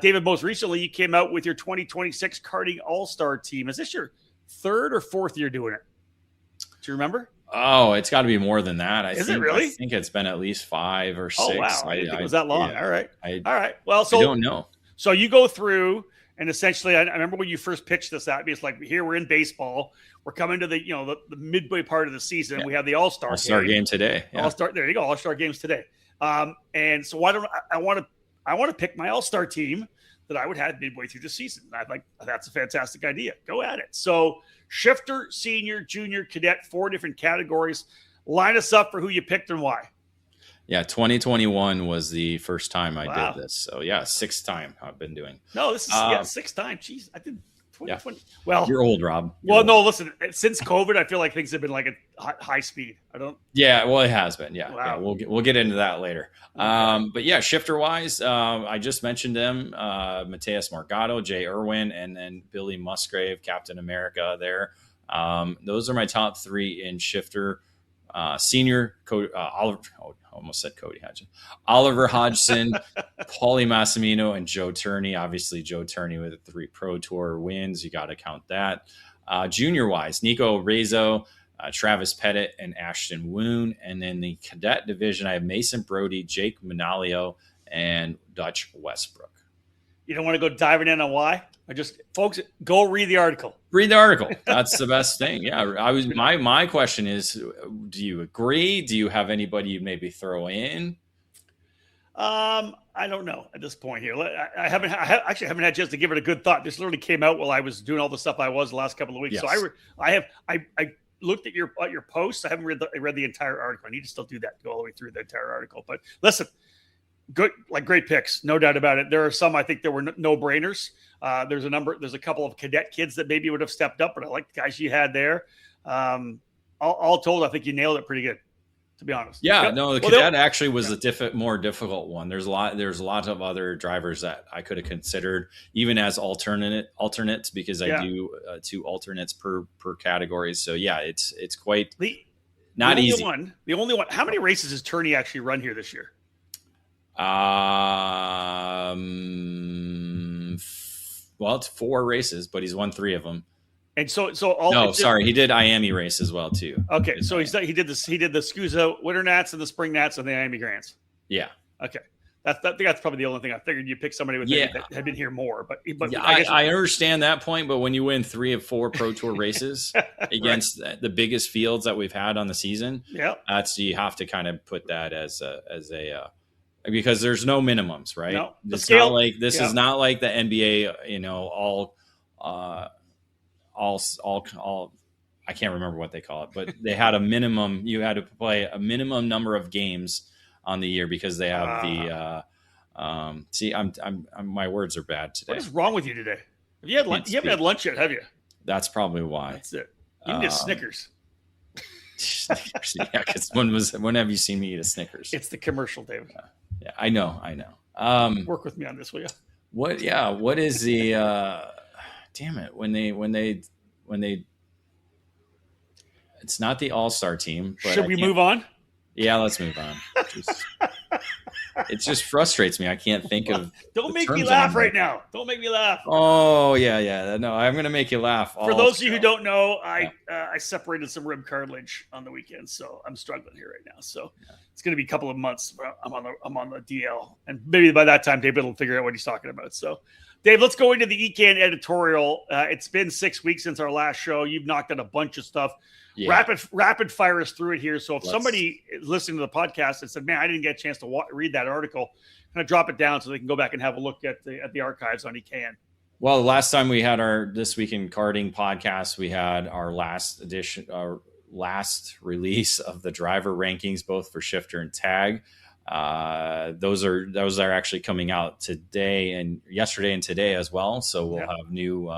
David, most recently, you came out with your 2026 Karting All-Star team. Is this your third or fourth year doing it? Do you remember? Oh, it's got to be more than that. Is it really? I think it's been at least 5 or 6. Oh, wow. I didn't think it was that long. Yeah. All right. All right. Well, so I don't know. So you go through, and essentially, I remember when you first pitched this at me, it's like, here we're in baseball. We're coming to the midway part of the season. Yeah. We have the All-Star game today. Yeah. There you go. All-Star games today. And so I want to pick my All-Star team that I would have midway through the season. I'm like, that's a fantastic idea. Go at it. So shifter, senior, junior, cadet, 4 different categories. Line us up for who you picked and why. Yeah, 2021 was the first time I did this. So, yeah, 6th time I've been doing. No, this is 6th time. Jeez, I did 2020. Yeah. Well, you're old, Rob. No, listen, since COVID, I feel like things have been like at high speed. Yeah, well, it has been. Yeah, wow. Yeah, we'll get into that later. Okay. But yeah, shifter-wise, I just mentioned them, Mateus Morgado, Jay Irwin, and then Billy Musgrave, Captain America there. Those are my top 3 in shifter. Senior, Oliver Hodgson, Paulie Massimino, and Joe Turney. Obviously, Joe Turney with 3 Pro Tour wins. You got to count that. Junior-wise, Nico Rezo, Travis Pettit, and Ashton Woon. And then the cadet division, I have Mason Brody, Jake Manalio, and Dutch Westbrook. You don't want to go diving in on why? Folks, go read the article. Read the article. That's the best thing. Yeah, my question is, do you agree? Do you have anybody you'd maybe throw in? I don't know at this point here. I actually haven't had a chance to give it a good thought. This literally came out while I was doing all the stuff I was the last couple of weeks. Yes. So looked at your posts. I haven't read the entire article. I need to still do that, go all the way through the entire article. But listen, good, like great picks, no doubt about it. There are some I think there were no brainers. There's a couple of cadet kids that maybe would have stepped up, but I like the guys you had there. All told, I think you nailed it pretty good, to be honest. Yeah, no, the cadet actually was a more difficult one. There's a lot of other drivers that I could have considered, even as alternates, because I do 2 alternates per category. So yeah, it's quite not easy. The only one. How many races has Turney actually run here this year? Well, it's 4 races, but he's won 3 of them. And so he did Miami race as well too. Okay, so he did the SCUSA Winter Nats and the Spring Nats and the Miami Grants. Yeah. Okay, I think that's probably the only thing. I figured you pick somebody that had been here more, but I understand that point. But when you win 3 of 4 Pro Tour races against the biggest fields that we've had on the season, you have to kind of put that as a because there's no minimums, right? No, it's not like this is not like the NBA, all I can't remember what they call it, but they had a minimum. You had to play a minimum number of games on the year because they have my words are bad today. What is wrong with you today? You haven't had lunch yet, have you? That's probably why. That's it. You need a Snickers. Snickers, yeah. Because when have you seen me eat a Snickers? It's the commercial, David. Yeah, I know. Work with me on this, will you? What? Yeah. What is the? Damn it! When they, it's not the All-Star team. But should we move on? Yeah, let's move on. It just frustrates me. I can't think of. Don't make me laugh right now. Don't make me laugh. Oh yeah. No, I'm gonna make you laugh. For those of you who don't know, I separated some rib cartilage on the weekend, so I'm struggling here right now. So it's gonna be a couple of months. I'm on the DL, and maybe by that time, David will figure out what he's talking about. So, Dave, let's go into the ECAN editorial. It's been 6 weeks since our last show. You've knocked out a bunch of stuff. Yeah. Rapid fire us through it here. So if somebody is listening to the podcast and said, "Man, I didn't get a chance to read that article," kind of drop it down so they can go back and have a look at the archives on ECAN. Well, the last time we had our This Week in Karting podcast, we had our last release of the driver rankings, both for shifter and tag. Those are actually coming out today and yesterday and today as well. So we'll have new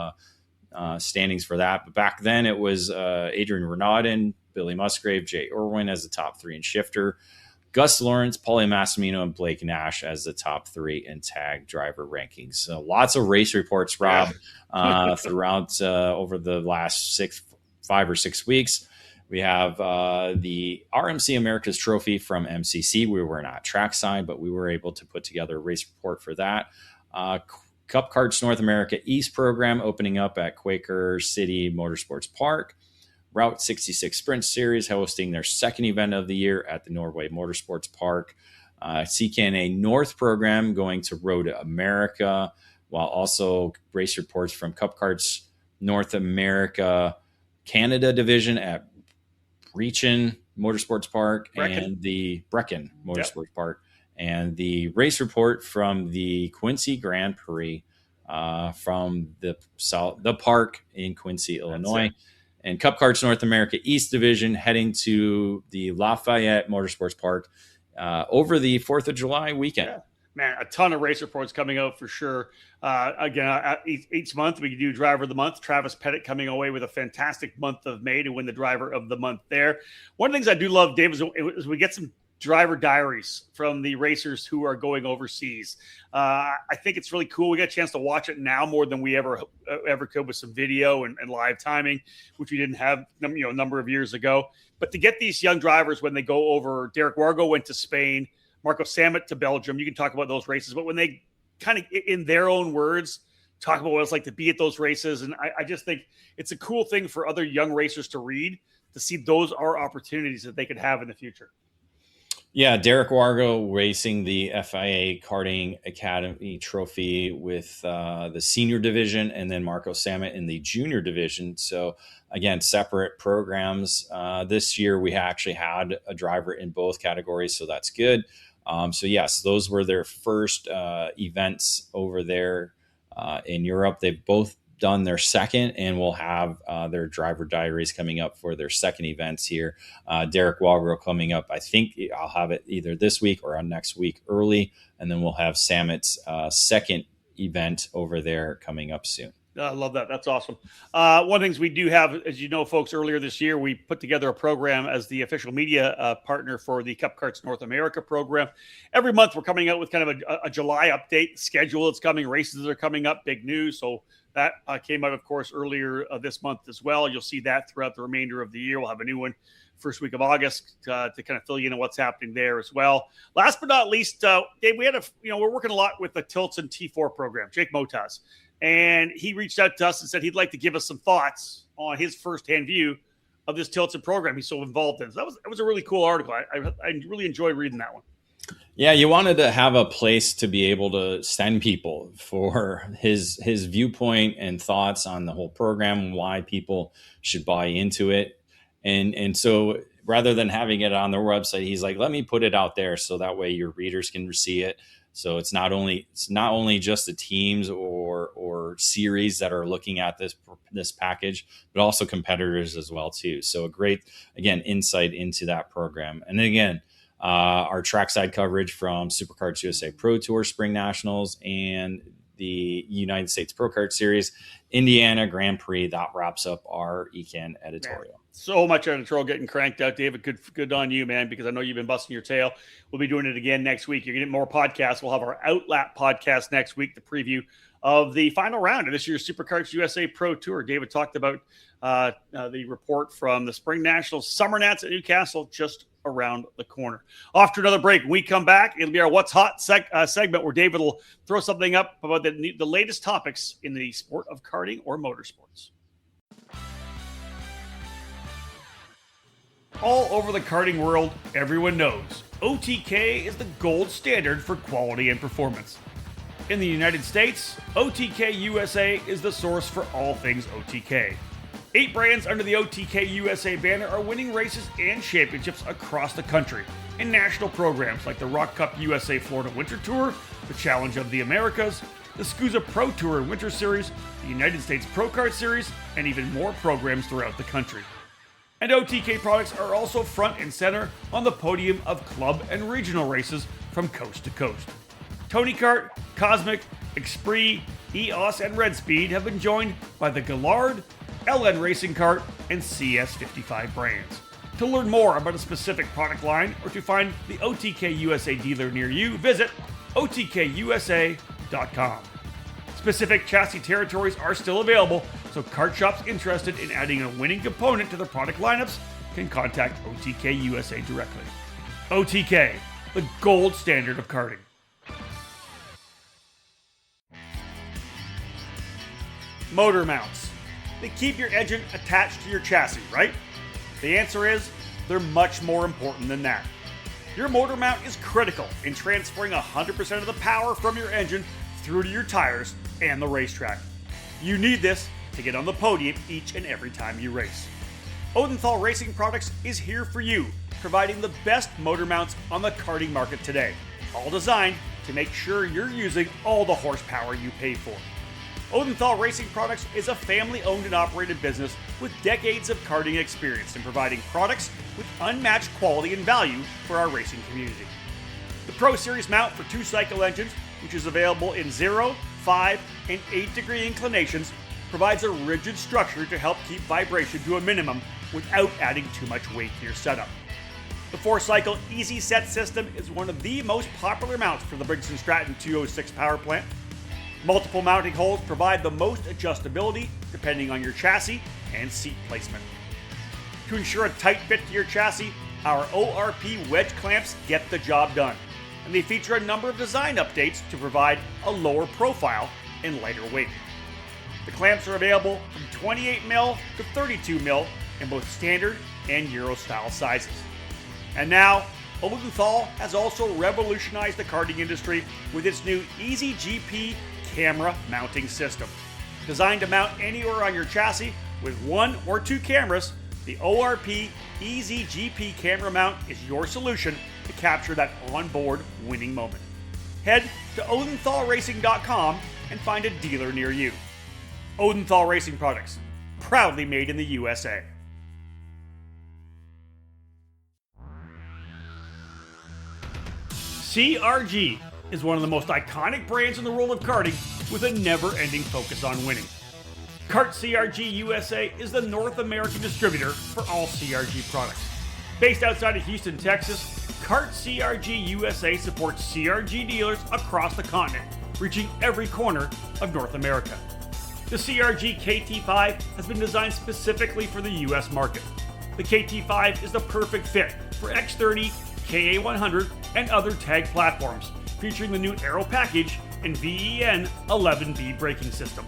standings for that. But back then it was Adrian Renaudin, Billy Musgrave, Jay Irwin as the top 3 in shifter, Gus Lawrence, Paulie Massimino, and Blake Nash as the top 3 in tag driver rankings. So lots of race reports, Rob, throughout over the last 5 or 6 weeks. We have the RMC America's Trophy from MCC. We were not trackside, but we were able to put together a race report for that. Cup Karts North America East program opening up at Quaker City Motorsports Park. Route 66 Sprint Series hosting their second event of the year at the Norway Motorsports Park. CKNA North program going to Road America, while also race reports from Cup Karts North America Canada division at Brechin Motorsports Park and the Brechin Motorsports Park, and the race report from the Quincy Grand Prix from the park in Quincy, Illinois. And Cup Karts North America East Division heading to the Lafayette Motorsports Park over the 4th of July weekend. Yeah. Man, a ton of race reports coming out for sure. Again, each month we do Driver of the Month. Travis Pettit coming away with a fantastic month of May to win the Driver of the Month there. One of the things I do love, Dave, is we get some driver diaries from the racers who are going overseas. I think it's really cool. We got a chance to watch it now more than we ever could with some video and live timing, which we didn't have a number of years ago. But to get these young drivers when they go over, Derek Wargo went to Spain, Marco Samet to Belgium. You can talk about those races, but when they kind of, in their own words, talk about what it's like to be at those races. And I just think it's a cool thing for other young racers to read, to see those are opportunities that they could have in the future. Yeah, Derek Wargo racing the FIA Karting Academy Trophy with the senior division, and then Marco Samet in the junior division. So again, separate programs. This year we actually had a driver in both categories, so that's good. So yes, those were their first events over there in Europe. They've both done their second and will have their driver diaries coming up for their second events here. Derek Walgrove coming up. I think I'll have it either this week or on next week early. And then we'll have Samet's second event over there coming up soon. I love that. That's awesome. One of the things we do have, as you know, folks, earlier this year, we put together a program as the official media partner for the Cup Karts North America program. Every month, we're coming out with kind of a July update schedule. It's coming. Races are coming up. Big news. So that came out, of course, earlier this month as well. You'll see that throughout the remainder of the year. We'll have a new one first week of August to kind of fill you in on what's happening there as well. Last but not least, Dave, we had we're working a lot with the Tilson T4 program, Jake Motaz. And he reached out to us and said he'd like to give us some thoughts on his firsthand view of this Tilson program he's so involved in. So that was a really cool article. I really enjoyed reading that one. Yeah, you wanted to have a place to be able to send people for his viewpoint and thoughts on the whole program, why people should buy into it. And so rather than having it on their website, he's like, let me put it out there so that way your readers can see it. So it's not only just the teams or series that are looking at this package, but also competitors as well too. So a great, again, insight into that program. And then again, our trackside coverage from SuperKarts USA Pro Tour Spring Nationals and the United States Pro Kart Series, Indiana Grand Prix. That wraps up our ECAN editorial. Man, so much editorial getting cranked out, David. Good on you, man, because I know you've been busting your tail. We'll be doing it again next week. You're going to get more podcasts. We'll have our Outlap podcast next week, the preview of the final round of this year's SuperKarts USA Pro Tour. David talked about the report from the Spring Nationals, Summer Nats at Newcastle, just around the corner. Off to another break. When we come back, it'll be our What's Hot segment where David will throw something up about the latest topics in the sport of karting or motorsports. All over the karting world, everyone knows OTK is the gold standard for quality and performance. In the United States, OTK USA is the source for all things OTK. 8 brands under the OTK USA banner are winning races and championships across the country in national programs like the Rock Cup USA Florida Winter Tour, the Challenge of the Americas, the SCUSA Pro Tour and Winter Series, the United States Pro Kart Series, and even more programs throughout the country. And OTK products are also front and center on the podium of club and regional races from coast to coast. Tony Kart, Cosmic, Esprit, EOS, and Red Speed have been joined by the Gallard, LN Racing Kart, and CS55 brands. To learn more about a specific product line or to find the OTK USA dealer near you, visit otkusa.com. Specific chassis territories are still available, so kart shops interested in adding a winning component to their product lineups can contact OTK USA directly. OTK, the gold standard of karting. Motor mounts. They keep your engine attached to your chassis, right? The answer is, they're much more important than that. Your motor mount is critical in transferring 100% of the power from your engine through to your tires and the racetrack. You need this to get on the podium each and every time you race. Odenthal Racing Products is here for you, providing the best motor mounts on the karting market today, all designed to make sure you're using all the horsepower you pay for. Odenthal Racing Products is a family-owned and operated business with decades of karting experience in providing products with unmatched quality and value for our racing community. The Pro Series mount for 2-cycle engines, which is available in 0, 5, and 8-degree inclinations, provides a rigid structure to help keep vibration to a minimum without adding too much weight to your setup. The 4-cycle Easy Set system is one of the most popular mounts for the Briggs & Stratton 206 power plant. Multiple mounting holes provide the most adjustability depending on your chassis and seat placement. To ensure a tight fit to your chassis, our ORP wedge clamps get the job done, and they feature a number of design updates to provide a lower profile and lighter weight. The clamps are available from 28mm to 32mm in both standard and Euro style sizes. And now, Odenthal has also revolutionized the karting industry with its new Easy GP camera mounting system. Designed to mount anywhere on your chassis with 1 or 2 cameras, the ORP Easy GP camera mount is your solution to capture that onboard winning moment. Head to odenthalracing.com and find a dealer near you. Odenthal Racing Products, proudly made in the USA. CRG is one of the most iconic brands in the world of karting with a never-ending focus on winning. Kart CRG USA is the North American distributor for all CRG products. Based outside of Houston, Texas, Kart CRG USA supports CRG dealers across the continent, reaching every corner of North America. The CRG KT5 has been designed specifically for the US market. The KT5 is the perfect fit for X30, KA100, and other tag platforms, featuring the new Aero package and VEN 11B braking system.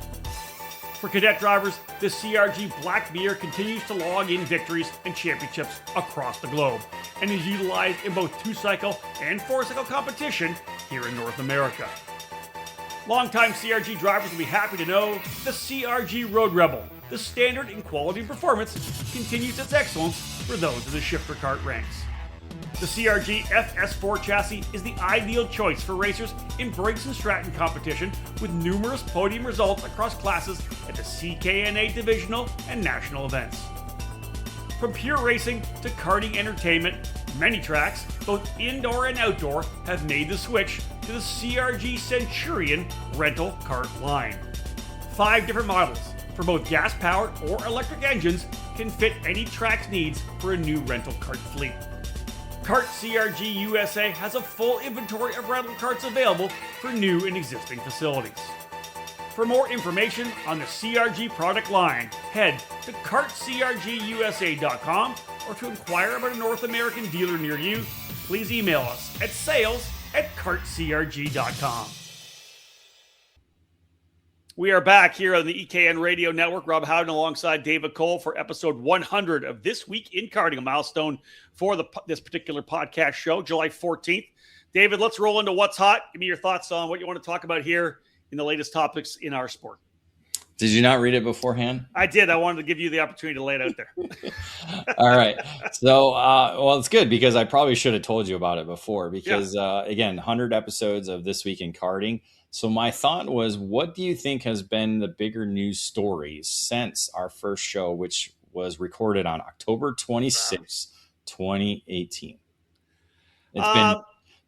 For cadet drivers, the CRG Black Beer continues to log in victories and championships across the globe, and is utilized in both 2-cycle and 4-cycle competition here in North America. Longtime CRG drivers will be happy to know the CRG Road Rebel, the standard in quality and performance, continues its excellence for those in the shifter kart ranks. The CRG FS4 chassis is the ideal choice for racers in Briggs & Stratton competition, with numerous podium results across classes at the CKNA divisional and national events. From pure racing to karting entertainment, many tracks, both indoor and outdoor, have made the switch to the CRG Centurion rental kart line. 5 different models for both gas-powered or electric engines can fit any track's needs for a new rental kart fleet. Kart CRG USA has a full inventory of rental karts available for new and existing facilities. For more information on the CRG product line, head to kartcrgusa.com, or to inquire about a North American dealer near you, please email us at sales@kartcrg.com. We are back here on the EKN Radio Network. Rob Howden alongside David Cole for episode 100 of This Week in Karting, a milestone for this particular podcast show, July 14th. David, let's roll into what's hot. Give me your thoughts on what you want to talk about here in the latest topics in our sport. Did you not read it beforehand? I did. I wanted to give you the opportunity to lay it out there. All right. So, well, it's good because I probably should have told you about it before because, again, 100 episodes of This Week in Karting. So my thought was, what do you think has been the bigger news stories since our first show, which was recorded on October 26, 2018? It's been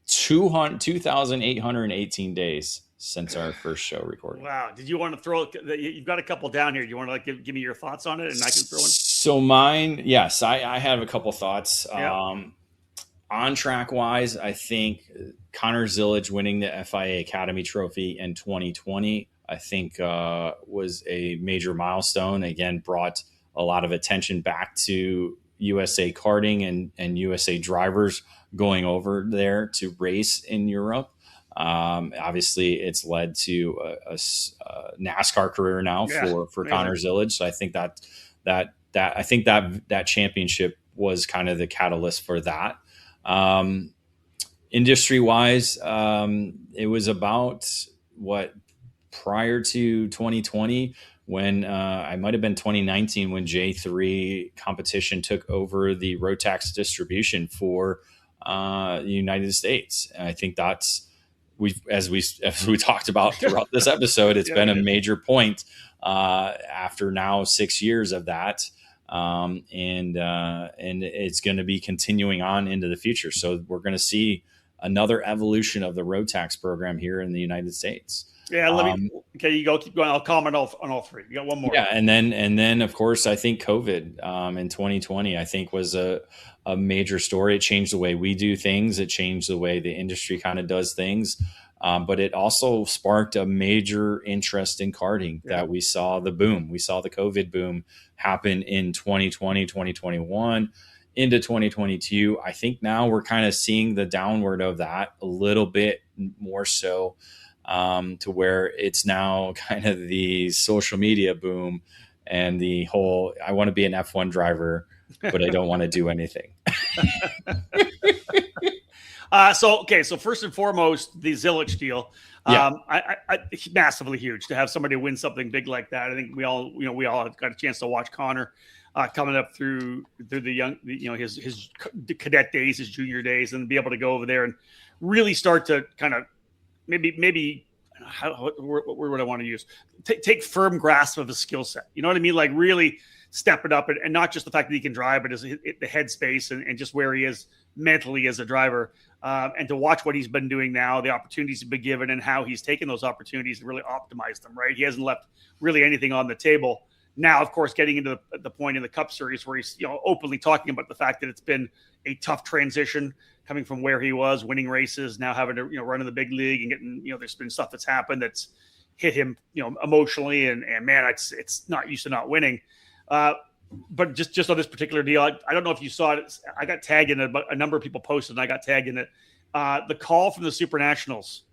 2,818 days since our first show recording. Wow. Did you want to throw, you've got a couple down here. Do you want to give me your thoughts on it and I can throw in? So mine, yes, I have a couple thoughts. Yeah. On track wise, I think Connor Zillage winning the FIA Academy Trophy in 2020, I think was a major milestone. Again, brought a lot of attention back to USA karting and USA drivers going over there to race in Europe. Obviously, it's led to a NASCAR career now for Connor Zillage. So I think that championship was kind of the catalyst for that. Industry wise, it was about prior to 2020 when I might have been 2019 when J3 competition took over the Rotax distribution for the United States. And I think that's as we talked about throughout this episode, it's been a major point after now 6 years of that. And it's going to be continuing on into the future. So we're going to see another evolution of the Rotax program here in the United States. Yeah. Okay, you go, keep going. I'll comment on all three. You got one more. Yeah. And then of course, I think COVID in 2020, I think was a major story. It changed the way we do things. It changed the way the industry kind of does things. But it also sparked a major interest in karting that we saw the boom. We saw the COVID boom happen in 2020, 2021 into 2022. I think now we're kind of seeing the downward of that a little bit more so to where it's now kind of the social media boom and the whole, I want to be an F1 driver, but I don't want to do anything. So first and foremost, the Zillage deal, massively huge to have somebody win something big like that. I think we all got a chance to watch Connor coming up through the young, his cadet days, his junior days, and be able to go over there and really start to kind of maybe what word would I want to use? Take firm grasp of his skill set. You know what I mean? Like really step it up, and not just the fact that he can drive, but the headspace and just where he is mentally as a driver. And to watch what he's been doing now, the opportunities he's been given, and how he's taken those opportunities and really optimized them, right? He hasn't left really anything on the table. Now, of course, getting into the point in the Cup Series where he's openly talking about the fact that it's been a tough transition coming from where he was, winning races, now having to run in the big league and getting there's been stuff that's happened that's hit him emotionally, and man, it's not used to not winning. But just on this particular deal, I don't know if you saw it. I got tagged in it, but a number of people posted, and I got tagged in it. The call from the Super Nationals,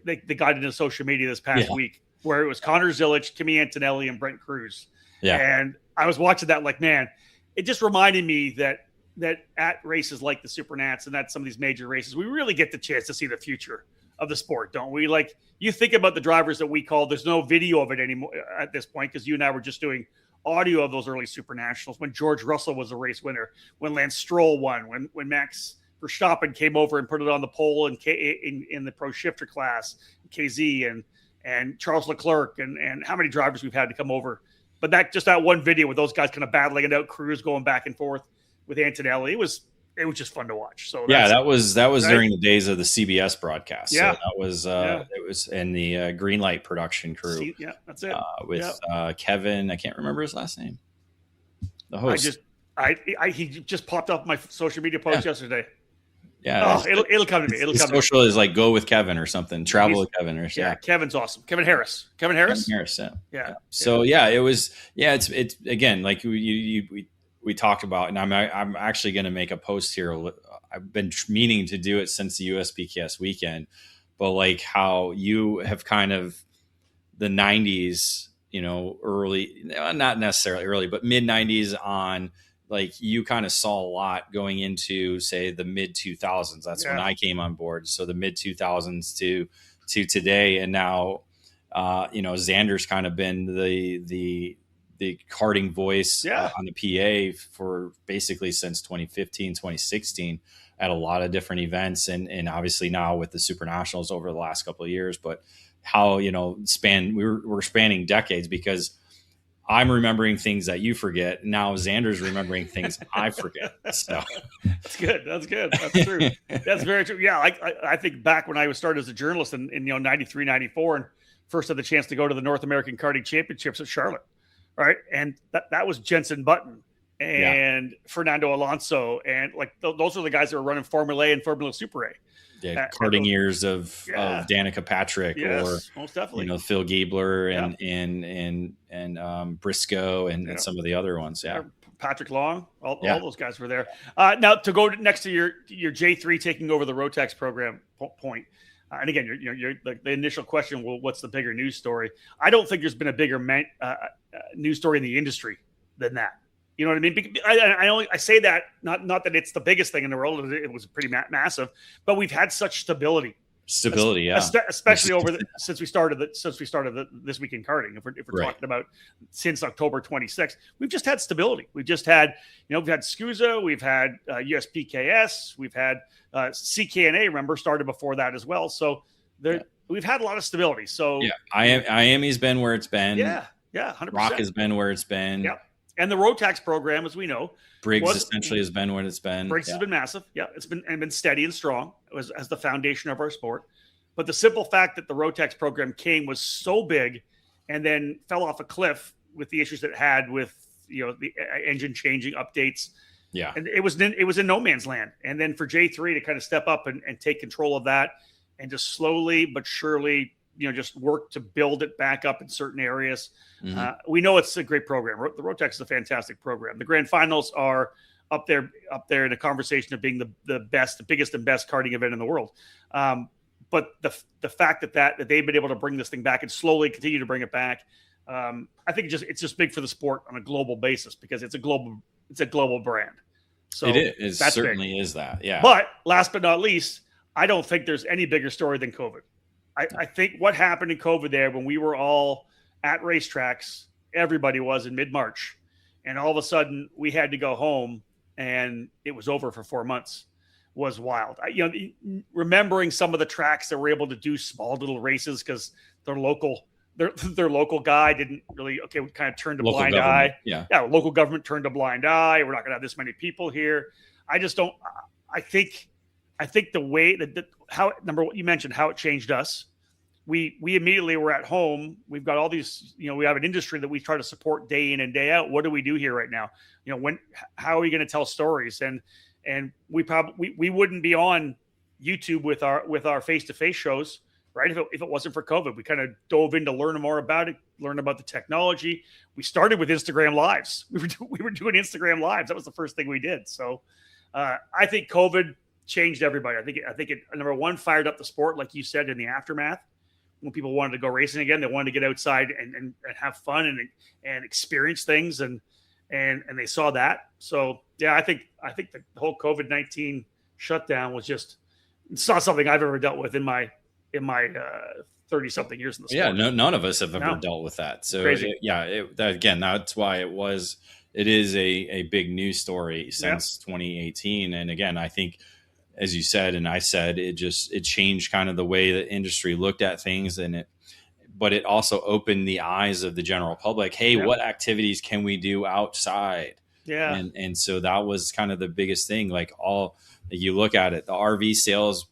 they got into social media this past week, where it was Connor Zilic, Kimi Antonelli, and Brent Cruz. Yeah. And I was watching that like, man, it just reminded me that at races like the Super Nats and at some of these major races, we really get the chance to see the future of the sport, don't we? Like, you think about the drivers that we call, there's no video of it anymore at this point, because you and I were just doing audio of those early Super Nationals, when George Russell was a race winner, when Lance Stroll won, when Max Verstappen came over and put it on the pole in the pro shifter class, KZ and Charles Leclerc, and how many drivers we've had to come over. But that one video with those guys kind of battling it out, Cruz going back and forth with Antonelli, it was just fun to watch. So that was right? During the days of the CBS broadcast. Yeah, so that was it was in the Greenlight production crew. Yeah, that's it. With Kevin, I can't remember his last name. The host. He just popped up my social media post yesterday. Yeah, it'll come to me. It'll come. Social is like Go with Kevin or something. Travel with Kevin or something. Yeah, Kevin's awesome. Kevin Harris. Yeah. So it was. Yeah, it's again like we talked about, and I'm actually going to make a post here. I've been meaning to do it since the USPKS weekend, but like how you have kind of the 90s, early, not necessarily early, but mid 90s on. Like you kind of saw a lot going into, say, the mid 2000s. That's when I came on board. So the mid 2000s to today, and now, Xander's kind of been the karting voice on the PA for basically since 2015, 2016 at a lot of different events, and obviously now with the Super Nationals over the last couple of years. But how we're spanning decades, because I'm remembering things that you forget. Now Xander's remembering things I forget. So that's good. That's true. That's very true. Yeah. I think back when I started as a journalist in 93, 94, and first had the chance to go to the North American Karting Championships at Charlotte. Right. And that was Jensen Button and Fernando Alonso. And like, those are the guys that were running Formula A and Formula Super A. Yeah, karting years of Danica Patrick, or most definitely, Phil Giebler and Briscoe and some of the other ones. Yeah, Patrick Long, all those guys were there. Now to go next to your J3 taking over the Rotax program point. And again, you're the initial question. Well, what's the bigger news story? I don't think there's been a bigger news story in the industry than that. You know what I mean? I say that not that it's the biggest thing in the world. It was pretty massive, but we've had such stability. Especially since we started this week in karting. If we're talking about since October 26th, we've just had stability. We've just had we've had SCUSA, we've had USPKS, we've had CKNA. Remember, started before that as well. So we've had a lot of stability. So Miami's been where it's been. Yeah, 100%. Rock has been where it's been. Yeah. And the Rotax program, as we know, Briggs essentially has been what it's been. Briggs has been massive. Yeah, it's been steady and strong as the foundation of our sport. But the simple fact that the Rotax program was so big, and then fell off a cliff with the issues that it had with the engine changing updates. Yeah, and it was in no man's land. And then for J3 to kind of step up and take control of that, and just slowly but surely, just work to build it back up in certain areas. Mm-hmm. We know it's a great program. The Rotax is a fantastic program. The grand finals are up there in a conversation of being the biggest and best karting event in the world. But the fact that they've been able to bring this thing back and slowly continue to bring it back, I think it's just big for the sport on a global basis, because it's a global brand. So it certainly is that. Yeah. But last but not least, I don't think there's any bigger story than COVID. I think what happened in COVID there, when we were all at racetracks, everybody was in mid-March, and all of a sudden we had to go home, and it was over for 4 months. was wild. Remembering some of the tracks that were able to do small little races because their local guy didn't really, we kind of turned a Local blind government, eye. yeah. Local government turned a blind eye. We're not going to have this many people here. I just don't. I think the way how number one, you mentioned how it changed us. We immediately were at home. We've got all these, we have an industry that we try to support day in and day out. What do we do here right now? How are we going to tell stories? And we wouldn't be on YouTube with our face-to-face shows, right? If it wasn't for COVID, we kind of dove in to learn more about it, learn about the technology. We started with Instagram Lives. We were doing Instagram Lives. That was the first thing we did. So I think COVID changed everybody. I think it, number one, fired up the sport, like you said, in the aftermath. When people wanted to go racing again, they wanted to get outside and have fun and experience things, and they saw that. So yeah, I think the whole COVID-19 shutdown was it's not something I've ever dealt with in my 30-something years in the sport. Yeah, none of us have ever dealt with that. So again, that's why it is a big news story since 2018. And again, I think, as you said, and I said, it changed kind of the way the industry looked at things, but it also opened the eyes of the general public. Hey, what activities can we do outside? Yeah. And so that was kind of the biggest thing. Like you look at it, the RV sales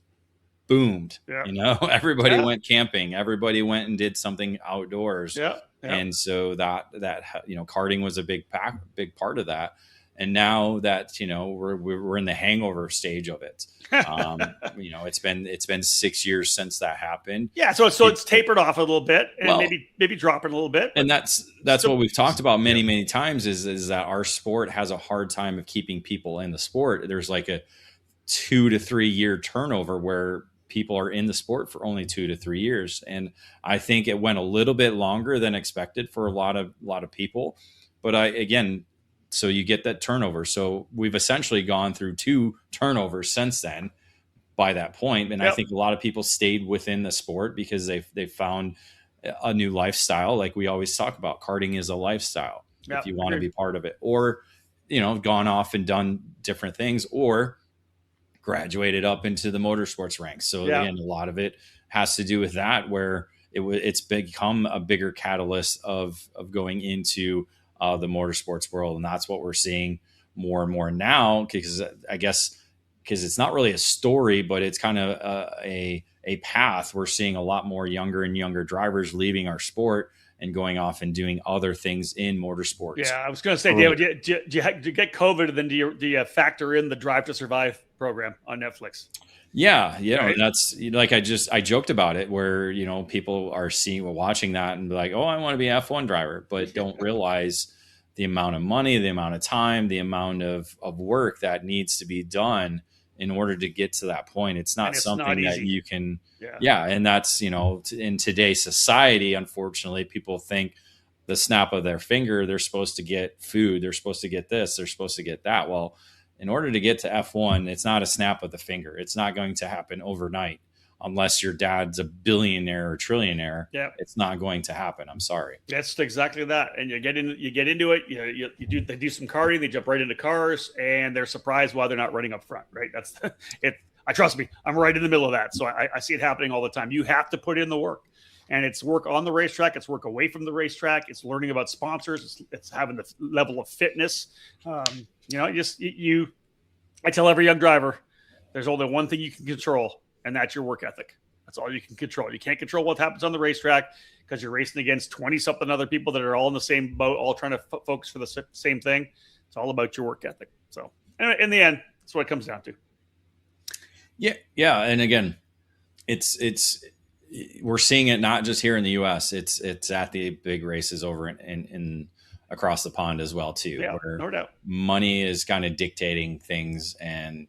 boomed, everybody went camping, everybody went and did something outdoors. Yeah. And so that karting was a big part of that. And now that, we're in the hangover stage of it, it's been 6 years since that happened. Yeah. So it's tapered off a little bit and maybe dropping a little bit. And that's what we've talked about many times is that our sport has a hard time of keeping people in the sport. There's like a 2 to 3 year turnover where people are in the sport for only 2 to 3 years. And I think it went a little bit longer than expected for a lot of people. But so you get that turnover. So we've essentially gone through 2 turnovers since then by that point. And I think a lot of people stayed within the sport because they found a new lifestyle. Like we always talk about, karting is a lifestyle if you want to be part of it, or, gone off and done different things, or graduated up into the motorsports ranks. So again, a lot of it has to do with that, where it's become a bigger catalyst of going into the motorsports world. And that's what we're seeing more and more now, because it's not really a story, but it's kind of a path. We're seeing a lot more younger and younger drivers leaving our sport and going off and doing other things in motorsports. Yeah, I was going to say, David, do you get COVID, and then do you factor in the Drive to Survive program on Netflix? Yeah. Right. And that's like, I joked about it, where, people are watching that and be like, oh, I want to be an F1 driver, but don't realize the amount of money, the amount of time, the amount of work that needs to be done in order to get to that point. It's not something that you can, and that's, in today's society, unfortunately, people think the snap of their finger, they're supposed to get food, they're supposed to get this, they're supposed to get that. Well, in order to get to F1, it's not a snap of the finger. It's not going to happen overnight unless your dad's a billionaire or trillionaire. Yeah, it's not going to happen. I'm sorry. That's exactly that. And you get into it. They do some karting. They jump right into cars, and they're surprised why they're not running up front. Right? That's it. Trust me, I'm right in the middle of that. So I see it happening all the time. You have to put in the work. And it's work on the racetrack. It's work away from the racetrack. It's learning about sponsors. It's having the level of fitness. I tell every young driver, there's only one thing you can control, and that's your work ethic. That's all you can control. You can't control what happens on the racetrack because you're racing against 20-something other people that are all in the same boat, all trying to focus for the same thing. It's all about your work ethic. So in the end, that's what it comes down to. Yeah. And again, we're seeing it not just here in the U.S. It's at the big races over in across the pond as well too. Yeah, where no doubt. Money is kind of dictating things and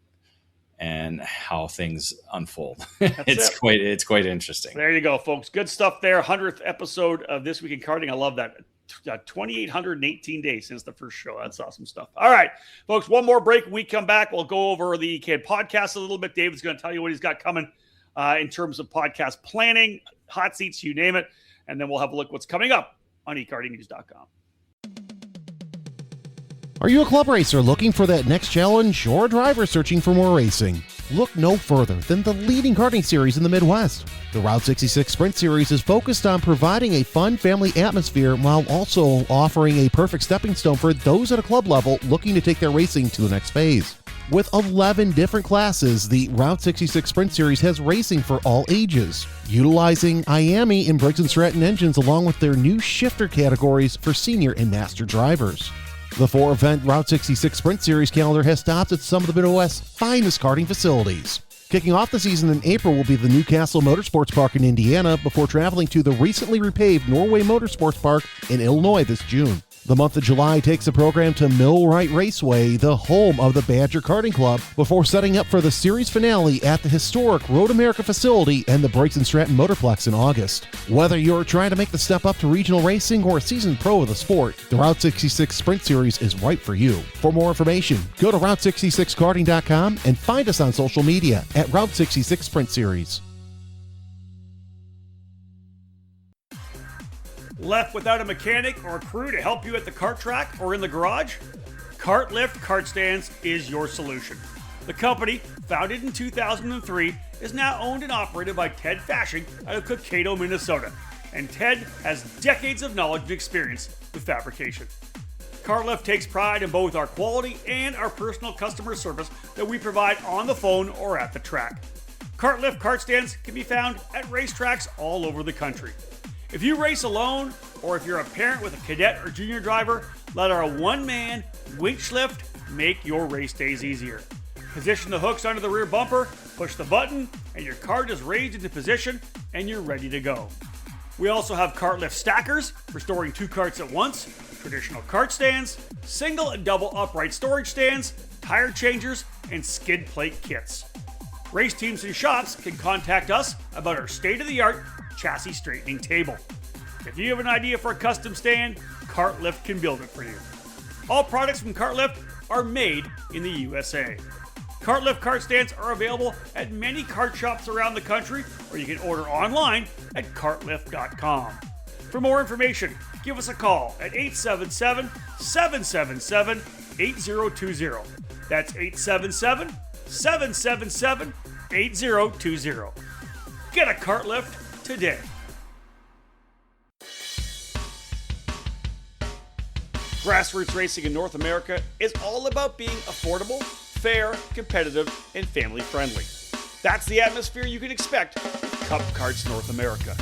how things unfold. It's quite interesting. There you go, folks. Good stuff there. 100th episode of This Week in Karting. I love that. 2,818 days since the first show. That's awesome stuff. All right, folks, one more break. When we come back, we'll go over the EKID podcast a little bit. David's going to tell you what he's got coming in terms of podcast planning, hot seats, you name it. And then we'll have a look what's coming up on ekartingnews.com. Are you a club racer looking for that next challenge, or a driver searching for more racing? Look no further than the leading karting series in the Midwest. The Route 66 Sprint Series is focused on providing a fun family atmosphere while also offering a perfect stepping stone for those at a club level looking to take their racing to the next phase. With 11 different classes, the Route 66 Sprint Series has racing for all ages, utilizing IAME and Briggs & Stratton engines along with their new shifter categories for senior and master drivers. The 4-event Route 66 Sprint Series calendar has stopped at some of the Midwest's finest karting facilities. Kicking off the season in April will be the Newcastle Motorsports Park in Indiana before traveling to the recently repaved Norway Motorsports Park in Illinois this June. The month of July takes the program to Millwright Raceway, the home of the Badger Karting Club, before setting up for the series finale at the historic Road America facility and the Briggs & Stratton Motorplex in August. Whether you're trying to make the step up to regional racing or a seasoned pro of the sport, the Route 66 Sprint Series is right for you. For more information, go to Route66karting.com and find us on social media at Route 66 Sprint Series. Left without a mechanic or a crew to help you at the kart track or in the garage? Kartlift Kart Stands is your solution. The company, founded in 2003, is now owned and operated by Ted Fashing out of Cokato, Minnesota. And Ted has decades of knowledge and experience with fabrication. Kartlift takes pride in both our quality and our personal customer service that we provide on the phone or at the track. Kartlift Kart Stands can be found at racetracks all over the country. If you race alone, or if you're a parent with a cadet or junior driver, let our one-man winch lift make your race days easier. Position the hooks under the rear bumper, push the button, and your cart is raised into position, and you're ready to go. We also have cart lift stackers for storing 2 carts at once, traditional cart stands, single and double upright storage stands, tire changers, and skid plate kits. Race teams and shops can contact us about our state-of-the-art chassis straightening table. If you have an idea for a custom stand, Kartlift can build it for you. All products from Kartlift are made in the USA. Kartlift kart stands are available at many kart shops around the country, or you can order online at kartlift.com. For more information, give us a call at 877-777-8020. That's 877-777-8020. Get a Kartlift today. Grassroots racing in North America is all about being affordable, fair, competitive, and family friendly. That's the atmosphere you can expect with Cup Karts North America.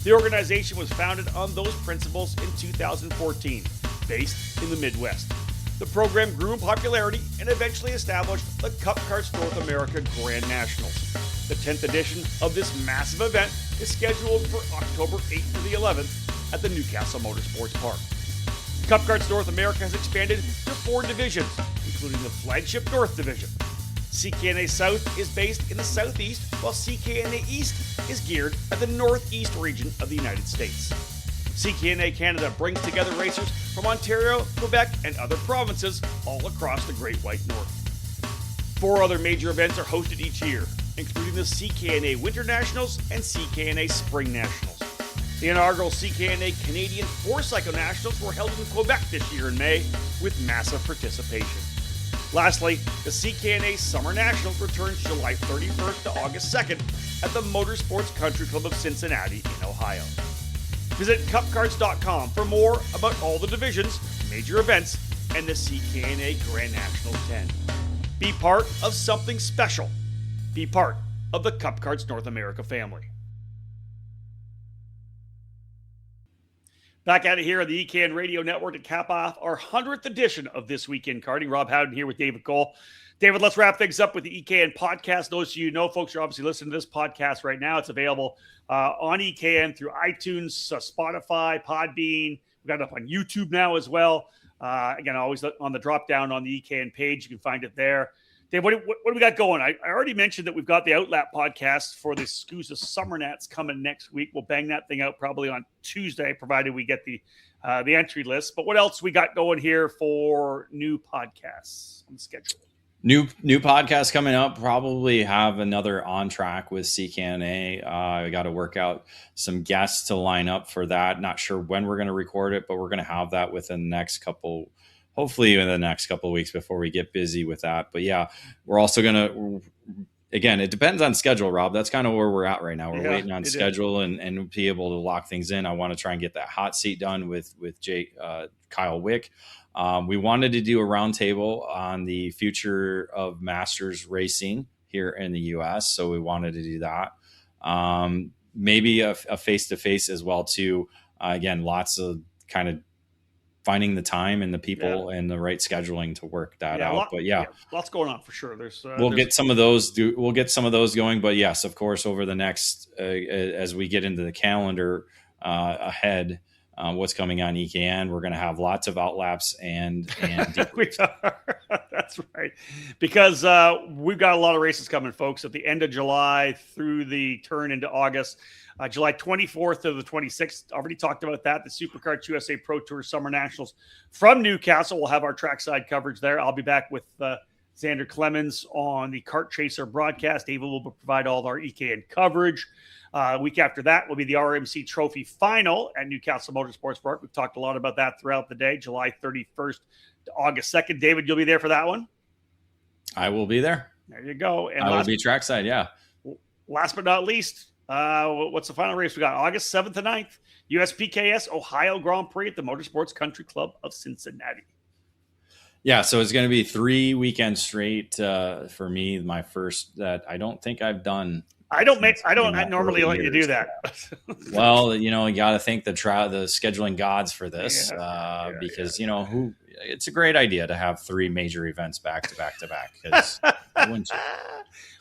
The organization was founded on those principles in 2014, based in the Midwest. The program grew in popularity and eventually established the Cup Karts North America Grand Nationals. The 10th edition of this massive event is scheduled for October 8th to the 11th at the Newcastle Motorsports Park. Cup Karts North America has expanded to 4 divisions, including the flagship North Division. CKNA South is based in the Southeast, while CKNA East is geared at the Northeast region of the United States. CKNA Canada brings together racers from Ontario, Quebec, and other provinces all across the Great White North. 4 other major events are hosted each year, including the CKNA Winter Nationals and CKNA Spring Nationals. The inaugural CKNA Canadian 4-Cycle Nationals were held in Quebec this year in May with massive participation. Lastly, the CKNA Summer Nationals returns July 31st to August 2nd at the Motorsports Country Club of Cincinnati in Ohio. Visit cupkarts.com for more about all the divisions, major events, and the CKNA Grand Nationals 10. Be part of something special. Be part of the Cup Karts North America family. Back at it here on the EKN Radio Network to cap off our 100th edition of This Week in Karting. Rob Howden here with David Cole. David, let's wrap things up with the EKN podcast. Those of you know, folks, are obviously listening to this podcast right now. It's available on EKN through iTunes, Spotify, Podbean. We've got it up on YouTube now as well. Again, always on the drop down on the EKN page. You can find it there. Dave, what do we got going? I already mentioned that we've got the Outlap podcast for the SCUSA Summer Nats coming next week. We'll bang that thing out probably on Tuesday, provided we get the entry list. But what else we got going here for new podcasts on the schedule? New podcast coming up. Probably have another on track with CKNA. I got to work out some guests to line up for that. Not sure when we're going to record it, but we're going to have that within the next couple. Hopefully in the next couple of weeks before we get busy with that. But yeah, we're also going to again, it depends on schedule, Rob. That's kind of where we're at right now. We're waiting on it schedule and be able to lock things in. I want to try and get that hot seat done with Kyle Wick. We wanted to do a roundtable on the future of Masters racing here in the U.S., so we wanted to do that. Maybe a face-to-face as well too. Again, lots of kind of finding the time and the people and the right scheduling to work that out. But lots going on for sure. We'll get some of those going. But yes, of course, over the next as we get into the calendar ahead, what's coming on EKN, we're going to have lots of outlaps and that's right, because we've got a lot of races coming, folks, at the end of July through the turn into August. July 24th to the 26th. Already talked about that. The SuperKarts USA Pro Tour Summer Nationals from Newcastle. We'll have our trackside coverage there. I'll be back with Xander Clemens on the Kart Chaser broadcast. David will provide all of our EKN coverage. Week after that will be the RMC Trophy Final at Newcastle Motorsports Park. We've talked a lot about that throughout the day, July 31st to August 2nd. David, you'll be there for that one? I will be there. There you go. And I will be trackside, yeah. Last but not least, what's the final race we got? August 7th to 9th, USPKS Ohio Grand Prix at the Motorsports Country Club of Cincinnati. Yeah, so it's going to be 3 weekends straight for me. My first that I don't think I've done. I normally let you do that. Well, you got to thank the scheduling gods for this because it's a great idea to have 3 major events back to back to back. Because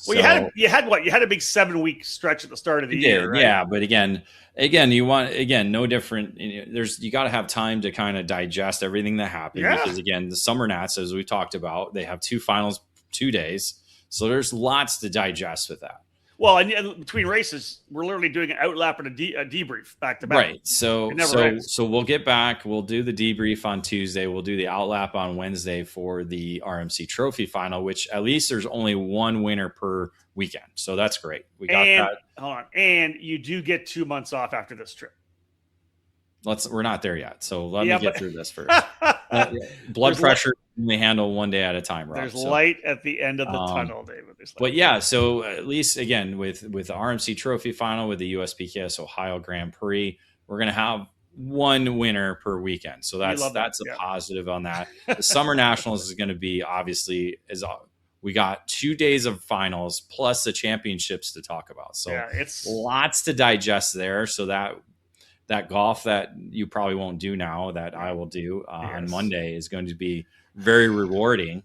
well, you had a big 7-week stretch at the start of the year, right? Yeah, but again, no different. You got to have time to kind of digest everything that happened because again, the Summer Nats, as we talked about, they have 2 finals, 2 days, so there's lots to digest with that. Well, and between races, we're literally doing an outlap and a debrief back to back. Right. So we'll get back. We'll do the debrief on Tuesday. We'll do the outlap on Wednesday for the RMC Trophy Final, which at least there's only 1 winner per weekend. So that's great. We got that. Hold on. And you do get 2 months off after this trip. We're not there yet. So let me get through this first. Blood pressure only handle 1 day at a time, Rob. There's light at the end of the tunnel, David. But yeah, so at least again with the RMC Trophy Final with the USPKS Ohio Grand Prix, we're going to have 1 winner per weekend. So that's a positive on that. The Summer Nationals is going to be we got 2 days of finals plus the championships to talk about. So it's lots to digest there. So that golf that you probably won't do now that I will do on Monday is going to be very rewarding.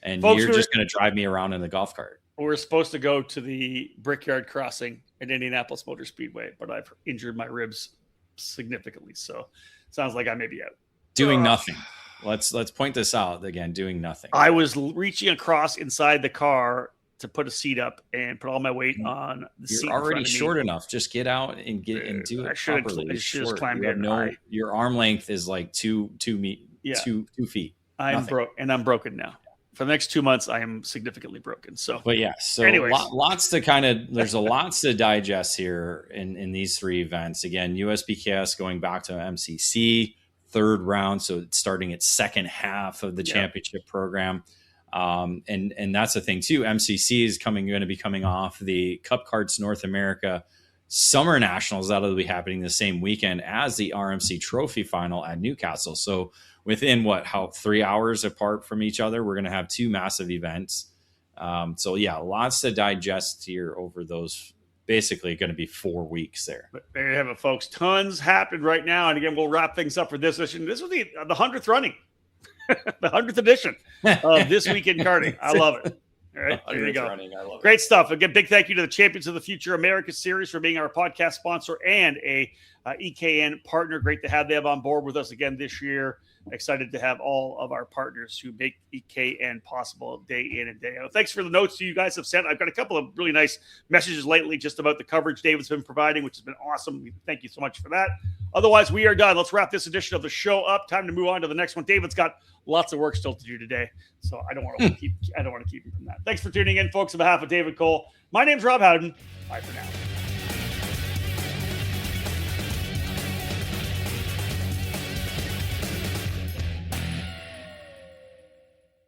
And folks, you're just going to drive me around in the golf cart. We're supposed to go to the Brickyard Crossing at Indianapolis Motor Speedway, but I've injured my ribs significantly. So it sounds like I may be out. Doing nothing. Let's point this out again, doing nothing. I was reaching across inside the car to put a seat up and put all my weight on the seat. You're already short enough. Just get out and do it properly. I should have climbed in. Your arm length is like 2 feet. I'm broken now. For the next 2 months, I am significantly broken. So, but yeah, so anyways. There's a lots to digest here in these 3 events. Again, USPKS going back to MCC 3rd round, so it's starting its second half of the championship program. And that's the thing too. MCC is going to be coming off the Cup Karts North America Summer Nationals that'll be happening the same weekend as the RMC Trophy Final at Newcastle. So within 3 hours apart from each other, we're going to have 2 massive events. So yeah, lots to digest here over those. Basically going to be 4 weeks there. But there you have it, folks. Tons happened right now. And again, we'll wrap things up for this edition. This was the 100th running. The 100th edition of This Week in Karting. I love it. All right, there you go. I love Great stuff. Again, big thank you to the Champions of the Future America Series for being our podcast sponsor and a EKN partner. Great to have them on board with us again this year. Excited to have all of our partners who make EKN possible day in and day out. Thanks for the notes you guys have sent. I've got a couple of really nice messages lately just about the coverage David's been providing, which has been awesome. Thank you so much for that. Otherwise, we are done. Let's wrap this edition of the show up. Time to move on to the next one. David's got lots of work still to do today, so I don't want to keep him from that. Thanks for tuning in, folks. On behalf of David Cole, my name's Rob Howden. Bye for now.